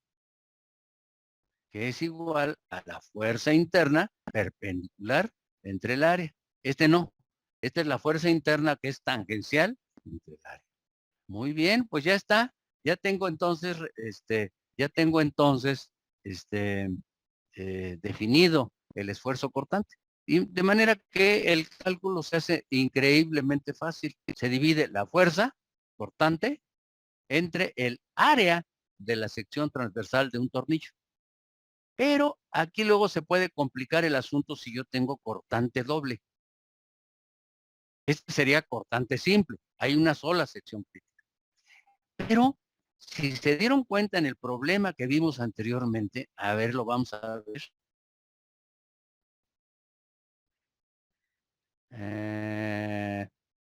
Speaker 1: que es igual a la fuerza interna perpendicular entre el área. Este no, esta es la fuerza interna que es tangencial entre el área. Muy bien, pues ya está, ya tengo entonces, definido el esfuerzo cortante. Y de manera que el cálculo se hace increíblemente fácil. Se divide la fuerza cortante entre el área de la sección transversal de un tornillo. Pero aquí luego se puede complicar el asunto si yo tengo cortante doble. Este sería cortante simple. Hay una sola sección crítica. Pero si se dieron cuenta en el problema que vimos anteriormente, a ver, lo vamos a ver.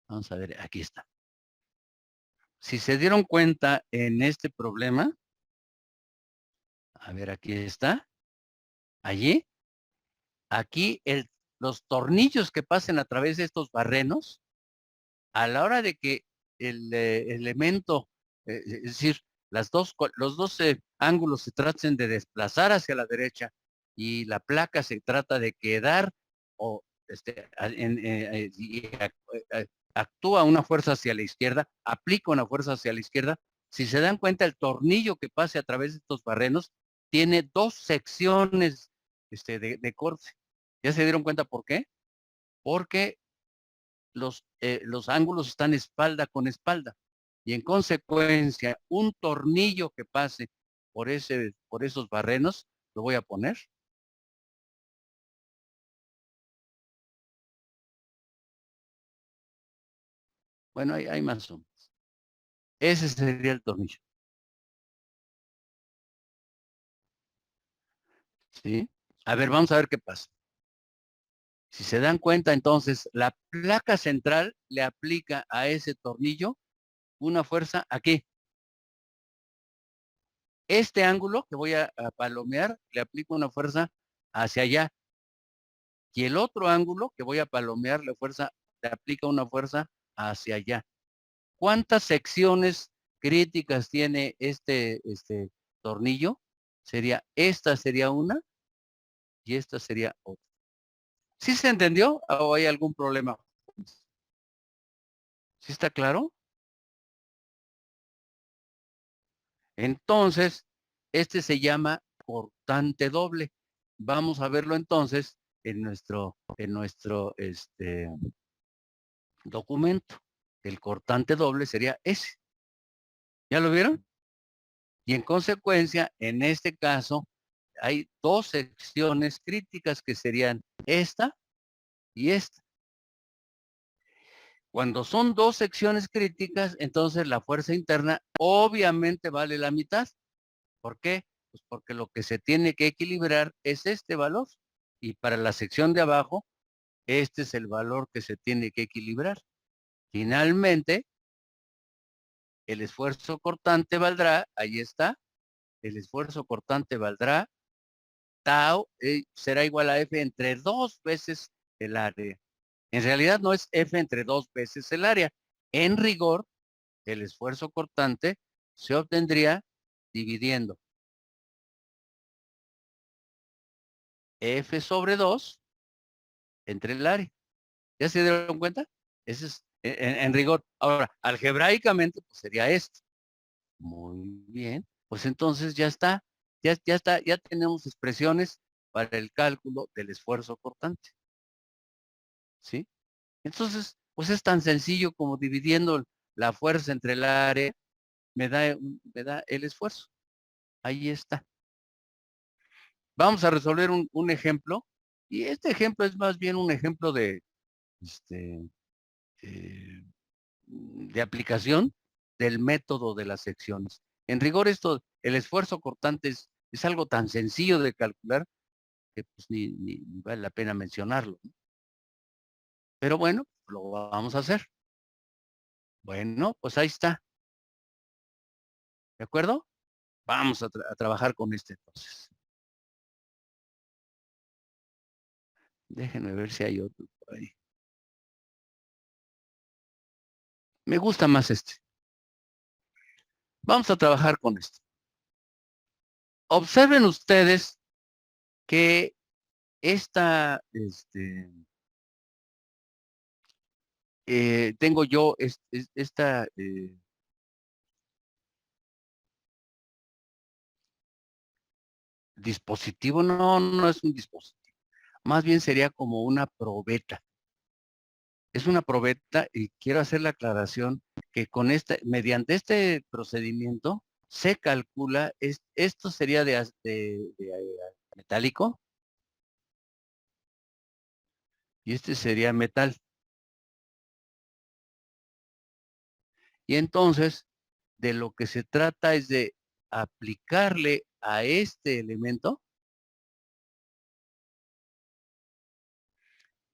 Speaker 1: Vamos a ver, aquí está. Si se dieron cuenta en este problema, a ver, aquí está. Allí. Aquí los tornillos que pasen a través de estos barrenos, a la hora de que el elemento, es decir, los dos ángulos se traten de desplazar hacia la derecha y la placa se trata de quedar o actúa una fuerza hacia la izquierda, aplica una fuerza hacia la izquierda. Si se dan cuenta, el tornillo que pase a través de estos barrenos tiene dos secciones de corte. ¿Ya se dieron cuenta por qué? Porque los ángulos están espalda con espalda. Y en consecuencia, un tornillo que pase por esos barrenos, lo voy a poner. Bueno, hay más o menos. Ese sería el tornillo. ¿Sí? A ver, vamos a ver qué pasa. Si se dan cuenta, entonces, la placa central le aplica a ese tornillo una fuerza aquí. Este ángulo que voy a palomear, le aplico una fuerza hacia allá. Y el otro ángulo que voy a palomear, le aplica una fuerza hacia allá. ¿Cuántas secciones críticas tiene este tornillo? Esta sería una y esta sería otra. ¿Sí se entendió o hay algún problema? ¿Sí está claro? Entonces, este se llama cortante doble. Vamos a verlo entonces en nuestro documento. El cortante doble sería ese. ¿Ya lo vieron? Y en consecuencia, en este caso, hay dos secciones críticas que serían esta y esta. Cuando son dos secciones críticas, entonces la fuerza interna obviamente vale la mitad. ¿Por qué? Pues porque lo que se tiene que equilibrar es este valor. Y para la sección de abajo, este es el valor que se tiene que equilibrar. Finalmente, el esfuerzo cortante valdrá, ahí está, el esfuerzo cortante valdrá, tau será igual a F entre 2 veces el área. En realidad no es F entre 2 veces el área. En rigor, el esfuerzo cortante se obtendría dividiendo F sobre 2 entre el área. ¿Ya se dieron cuenta? Ese es en rigor. Ahora, algebraicamente, pues sería esto. Muy bien. Pues entonces ya está. Ya está. Ya tenemos expresiones para el cálculo del esfuerzo cortante. ¿Sí? Entonces, pues es tan sencillo como dividiendo la fuerza entre el área, me da el esfuerzo. Ahí está. Vamos a resolver un ejemplo. Y este ejemplo es más bien un ejemplo de aplicación. del método de las secciones. En rigor esto, el esfuerzo cortante es algo tan sencillo de calcular que pues ni vale la pena mencionarlo, ¿no? Pero bueno, lo vamos a hacer. Bueno, pues ahí está. ¿De acuerdo? Vamos a trabajar con este entonces. Déjenme ver si hay otro por ahí. Me gusta más este. Vamos a trabajar con este. Observen ustedes que tengo yo esta dispositivo, no es un dispositivo, más bien sería como una probeta. Es una probeta y quiero hacer la aclaración que mediante este procedimiento se calcula, esto sería de metálico y este sería metal. Y entonces, de lo que se trata es de aplicarle a este elemento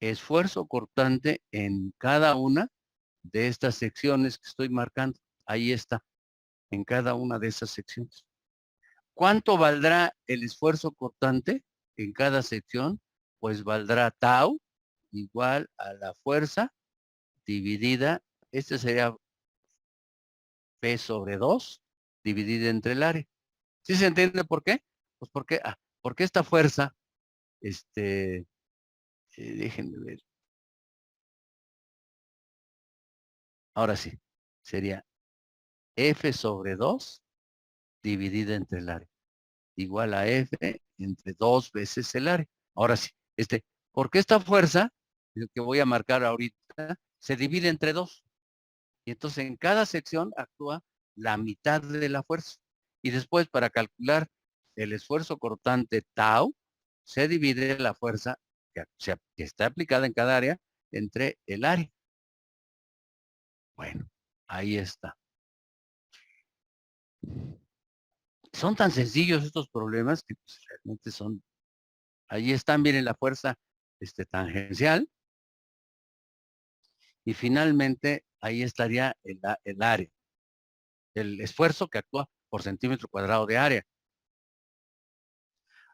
Speaker 1: esfuerzo cortante en cada una de estas secciones que estoy marcando. Ahí está, en cada una de esas secciones. ¿Cuánto valdrá el esfuerzo cortante en cada sección? Pues valdrá tau igual a la fuerza dividida, este sería P sobre 2 dividida entre el área. ¿Sí se entiende por qué? Pues porque esta fuerza, déjenme ver. Ahora sí, sería F sobre 2 dividida entre el área. Igual a F entre 2 veces el área. Ahora sí, porque esta fuerza, el que voy a marcar ahorita, se divide entre 2. Y entonces en cada sección actúa la mitad de la fuerza. Y después para calcular el esfuerzo cortante tau, se divide la fuerza que está aplicada en cada área entre el área. Bueno, ahí está. Son tan sencillos estos problemas que pues, realmente son. Ahí están, miren la fuerza tangencial. Y finalmente ahí estaría el área. El esfuerzo que actúa por centímetro cuadrado de área.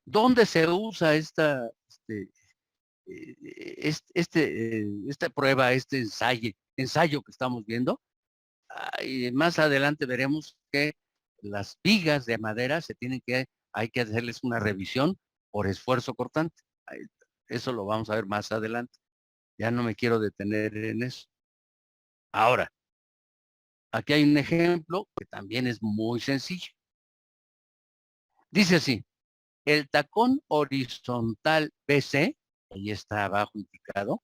Speaker 1: ¿Dónde se usa esta prueba, este ensayo que estamos viendo? Y más adelante veremos que las vigas de madera hay que hacerles una revisión por esfuerzo cortante. Eso lo vamos a ver más adelante. Ya no me quiero detener en eso. Ahora, aquí hay un ejemplo que también es muy sencillo. Dice así, el tacón horizontal BC, ahí está abajo indicado,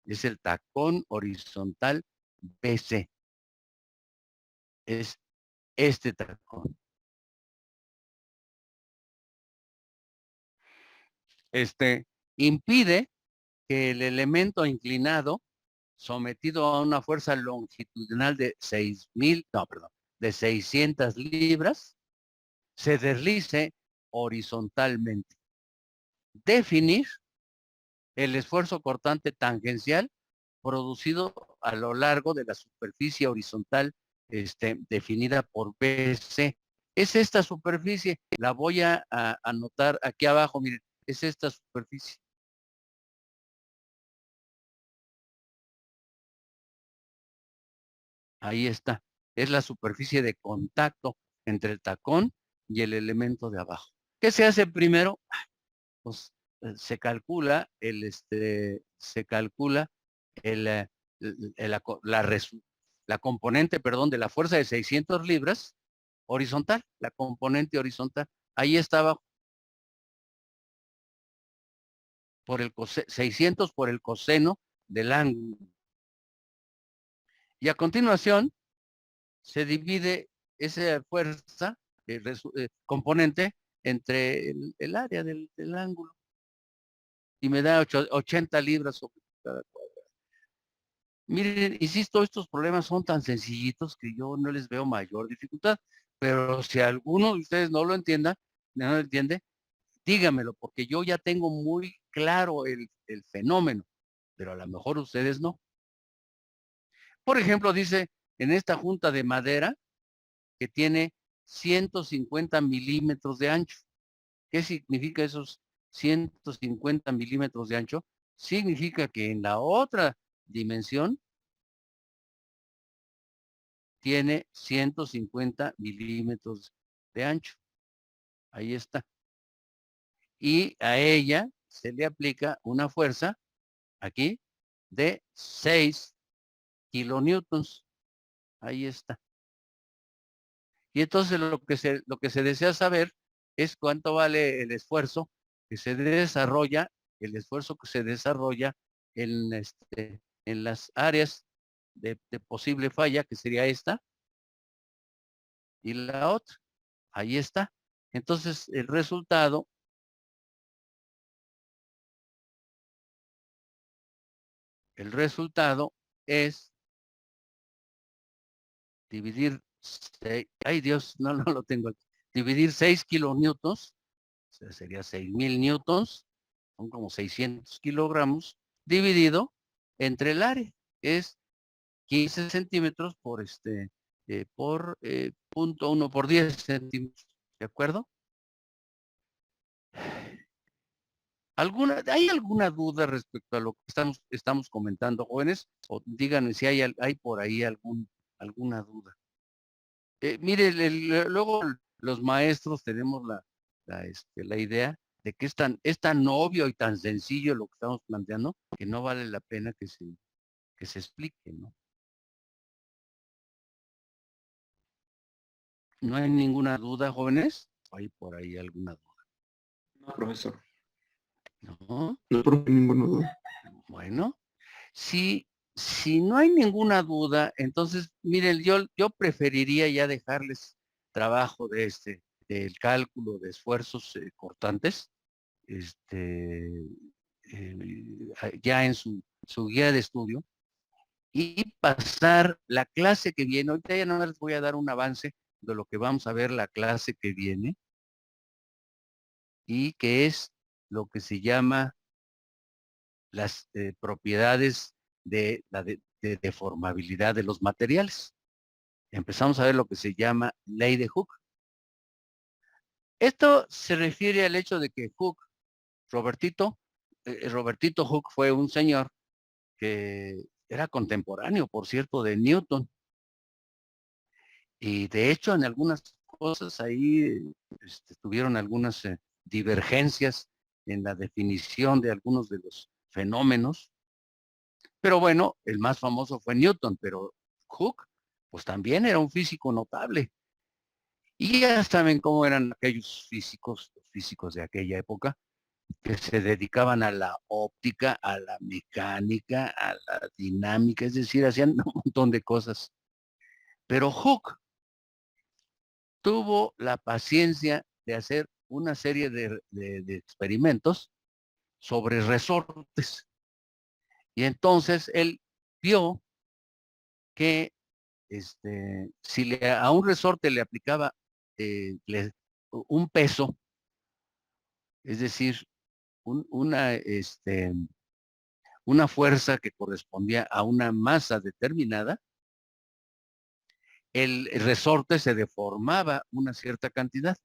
Speaker 1: es el tacón horizontal BC. Es este tacón. Impide que el elemento inclinado sometido a una fuerza longitudinal de 600 libras, se deslice horizontalmente. Definir el esfuerzo cortante tangencial producido a lo largo de la superficie horizontal definida por BC. Es esta superficie, la voy a anotar aquí abajo, miren, es esta superficie. Ahí está. Es la superficie de contacto entre el tacón y el elemento de abajo. ¿Qué se hace primero? Pues se calcula la componente, perdón, de la fuerza de 600 libras horizontal, la componente horizontal. Ahí está abajo. Por el 600 por el coseno del ángulo. Y a continuación se divide esa fuerza componente entre el área del ángulo. Y me da 80 libras sobre cada cuadrado. Miren, insisto, estos problemas son tan sencillitos que yo no les veo mayor dificultad, pero si alguno de ustedes no lo entienda, no lo entiende, dígamelo, porque yo ya tengo muy claro el fenómeno, pero a lo mejor ustedes no. Por ejemplo, dice en esta junta de madera que tiene 150 milímetros de ancho. ¿Qué significa esos 150 milímetros de ancho? Significa que en la otra dimensión tiene 150 milímetros de ancho. Ahí está. Y a ella se le aplica una fuerza aquí de 6 kilonewtons. Ahí está. Y entonces lo que se desea saber es cuánto vale el esfuerzo que se desarrolla, el esfuerzo que se desarrolla en las áreas de posible falla, que sería esta y la otra. Ahí está. Entonces el resultado es dividir ay Dios, no, no lo tengo aquí. Dividir 6 kilonewtons, o sea, sería 6,000 newtons, son como 600 kilogramos, dividido entre el área, es 15 centímetros por punto 1 por 10 centímetros, ¿de acuerdo? ¿Hay alguna duda respecto a lo que estamos comentando, jóvenes? O díganme si hay por ahí alguna duda. Mire, luego los maestros tenemos la idea de que es tan obvio y tan sencillo lo que estamos planteando que no vale la pena que se explique, ¿no? ¿No hay ninguna duda, jóvenes? ¿Hay por ahí alguna duda?
Speaker 2: No, profesor.
Speaker 1: ¿No?
Speaker 3: No, profe, ninguna duda.
Speaker 1: Bueno, si no hay ninguna duda, entonces, miren, yo preferiría ya dejarles trabajo del cálculo de esfuerzos cortantes, ya en su guía de estudio, y pasar la clase que viene. Ahorita ya no les voy a dar un avance de lo que vamos a ver la clase que viene, y que es lo que se llama las propiedades de la de deformabilidad de los materiales. Empezamos a ver lo que se llama ley de Hooke. Esto se refiere al hecho de que Hooke, Robertito Hooke fue un señor que era contemporáneo, por cierto, de Newton. Y de hecho, en algunas cosas ahí tuvieron algunas divergencias en la definición de algunos de los fenómenos. Pero bueno, el más famoso fue Newton, pero Hooke, pues también era un físico notable. Y ya saben cómo eran aquellos físicos, los físicos de aquella época, que se dedicaban a la óptica, a la mecánica, a la dinámica, es decir, hacían un montón de cosas. Pero Hooke tuvo la paciencia de hacer una serie de experimentos sobre resortes. Y entonces él vio que si a un resorte le aplicaba un peso, es decir, una fuerza que correspondía a una masa determinada, el resorte se deformaba una cierta cantidad,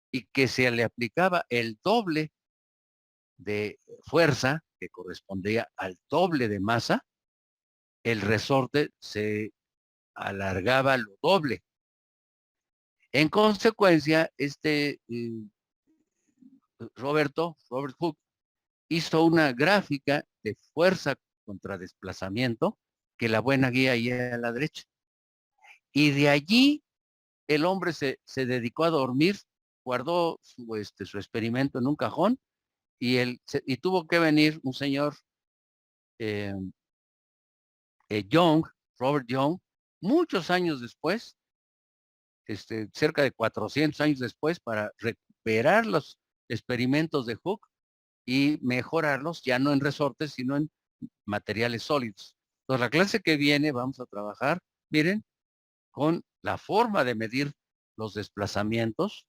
Speaker 1: y que se le aplicaba el doble de fuerza, que correspondía al doble de masa, el resorte se alargaba lo doble. En consecuencia, Robert Hooke hizo una gráfica de fuerza contra desplazamiento, que la buena guía ahí a la derecha. Y de allí el hombre se dedicó a dormir, guardó su experimento en un cajón, y tuvo que venir un señor Robert Young, muchos años después, cerca de 400 años después, para recuperar los experimentos de Hooke y mejorarlos, ya no en resortes, sino en materiales sólidos. Entonces, la clase que viene vamos a trabajar, miren, con la forma de medir los desplazamientos.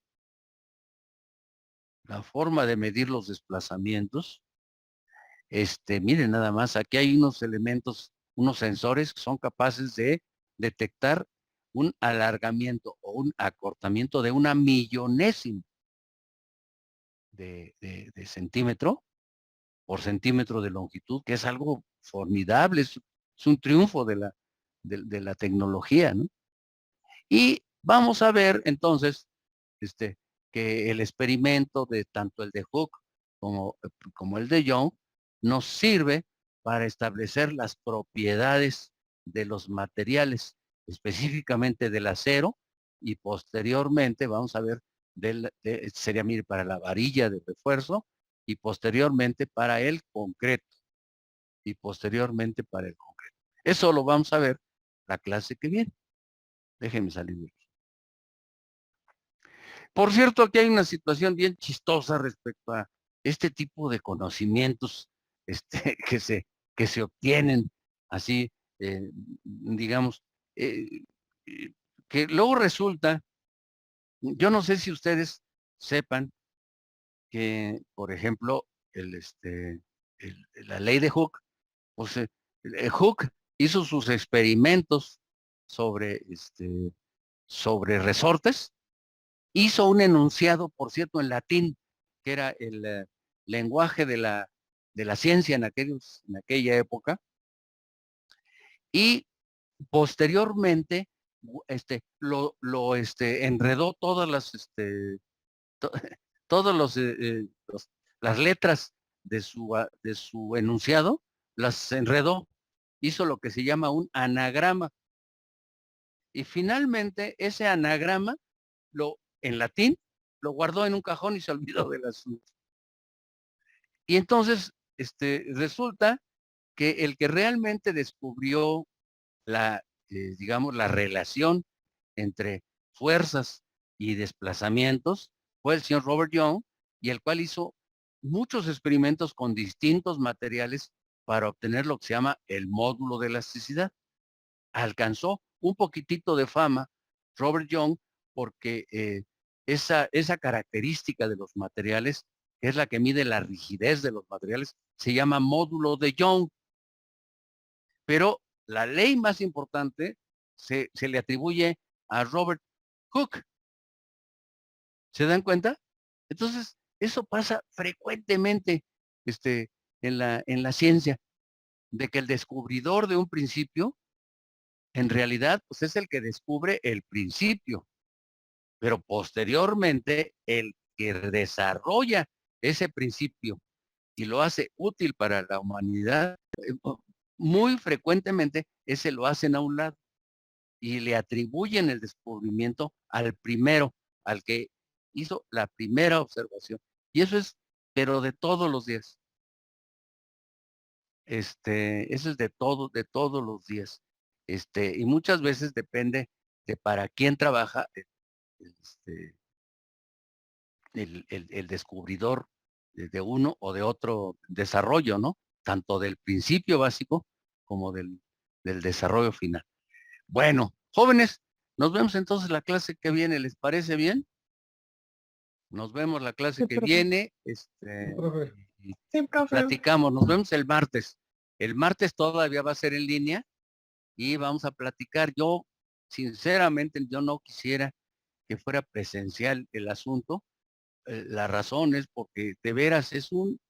Speaker 1: La forma de medir los desplazamientos. Miren nada más, aquí hay unos elementos, unos sensores que son capaces de detectar un alargamiento o un acortamiento de una millonésima de centímetro por centímetro de longitud, que es algo formidable, es un triunfo de la tecnología, ¿no? Y vamos a ver entonces que el experimento de tanto el de Hooke como el de Young nos sirve para establecer las propiedades de los materiales, específicamente del acero, y posteriormente vamos a ver, sería, mire, para la varilla de refuerzo, y posteriormente para el concreto, y posteriormente para el concreto. Eso lo vamos a ver la clase que viene. Déjenme salir de aquí. Por cierto, aquí hay una situación bien chistosa respecto a este tipo de conocimientos que se obtienen así, digamos, que luego resulta, yo no sé si ustedes sepan que, por ejemplo, la ley de Hooke, pues Hooke hizo sus experimentos sobre, sobre resortes, hizo un enunciado, por cierto, en latín, que era el lenguaje de la ciencia en aquella época, y posteriormente enredó todas to- todos las letras de su enunciado, las enredó, hizo lo que se llama un anagrama, y finalmente ese anagrama en latín lo guardó en un cajón y se olvidó del asunto. Y entonces, resulta que el que realmente descubrió digamos, la relación entre fuerzas y desplazamientos fue el señor Robert Young, y el cual hizo muchos experimentos con distintos materiales para obtener lo que se llama el módulo de elasticidad. Alcanzó un poquitito de fama Robert Young porque esa característica de los materiales, que es la que mide la rigidez de los materiales, se llama módulo de Young. Pero la ley más importante se le atribuye a Robert Hooke. ¿Se dan cuenta? Entonces, eso pasa frecuentemente en la ciencia, de que el descubridor de un principio, en realidad, pues es el que descubre el principio, pero posteriormente el que desarrolla ese principio y lo hace útil para la humanidad, muy frecuentemente ese lo hacen a un lado y le atribuyen el descubrimiento al primero, al que hizo la primera observación. Y eso es, pero de todos los días. Eso es de todos los días. Y muchas veces depende de para quién trabaja el descubridor de uno o de otro desarrollo, ¿no? Tanto del principio básico como del desarrollo final. Bueno, jóvenes, nos vemos entonces la clase que viene. ¿Les parece bien? Nos vemos la clase que viene.
Speaker 7: Profe.
Speaker 1: Y
Speaker 5: Sí, profe.
Speaker 1: platicamos. Nos vemos el martes. El martes todavía va a ser en línea y vamos a platicar. Yo, sinceramente, yo no quisiera que fuera presencial el asunto. La razón es porque de veras es un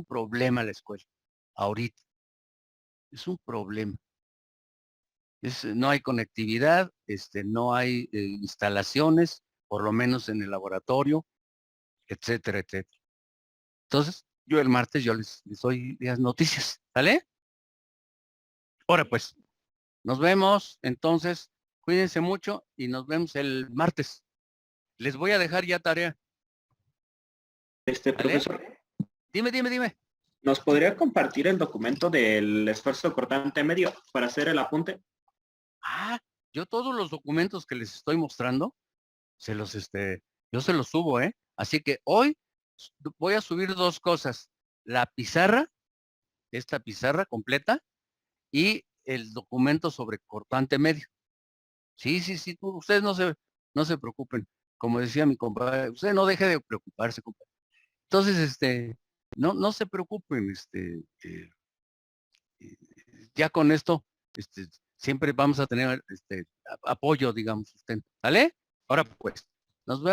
Speaker 1: problema la escuela. Ahorita. Es un problema. No hay conectividad, no hay instalaciones, por lo menos en el laboratorio, etcétera, etcétera. Entonces, yo el martes les doy las noticias, ¿sale? Ahora pues, nos vemos, entonces, cuídense mucho y nos vemos el martes. Les voy a dejar ya tarea. ¿Vale?
Speaker 2: Profesor,
Speaker 1: Dime.
Speaker 2: ¿nos podría compartir el documento del esfuerzo cortante medio para hacer el apunte?
Speaker 1: Yo todos los documentos que les estoy mostrando, yo se los subo, ¿eh? Así que hoy voy a subir dos cosas. La pizarra, esta pizarra completa, y el documento sobre cortante medio. Sí, ustedes no se preocupen. Como decía mi compadre, usted no deje de preocuparse, compadre. Entonces, no se preocupen, ya con esto, siempre vamos a tener, apoyo, digamos, usted. ¿Sale? Ahora pues, nos vemos.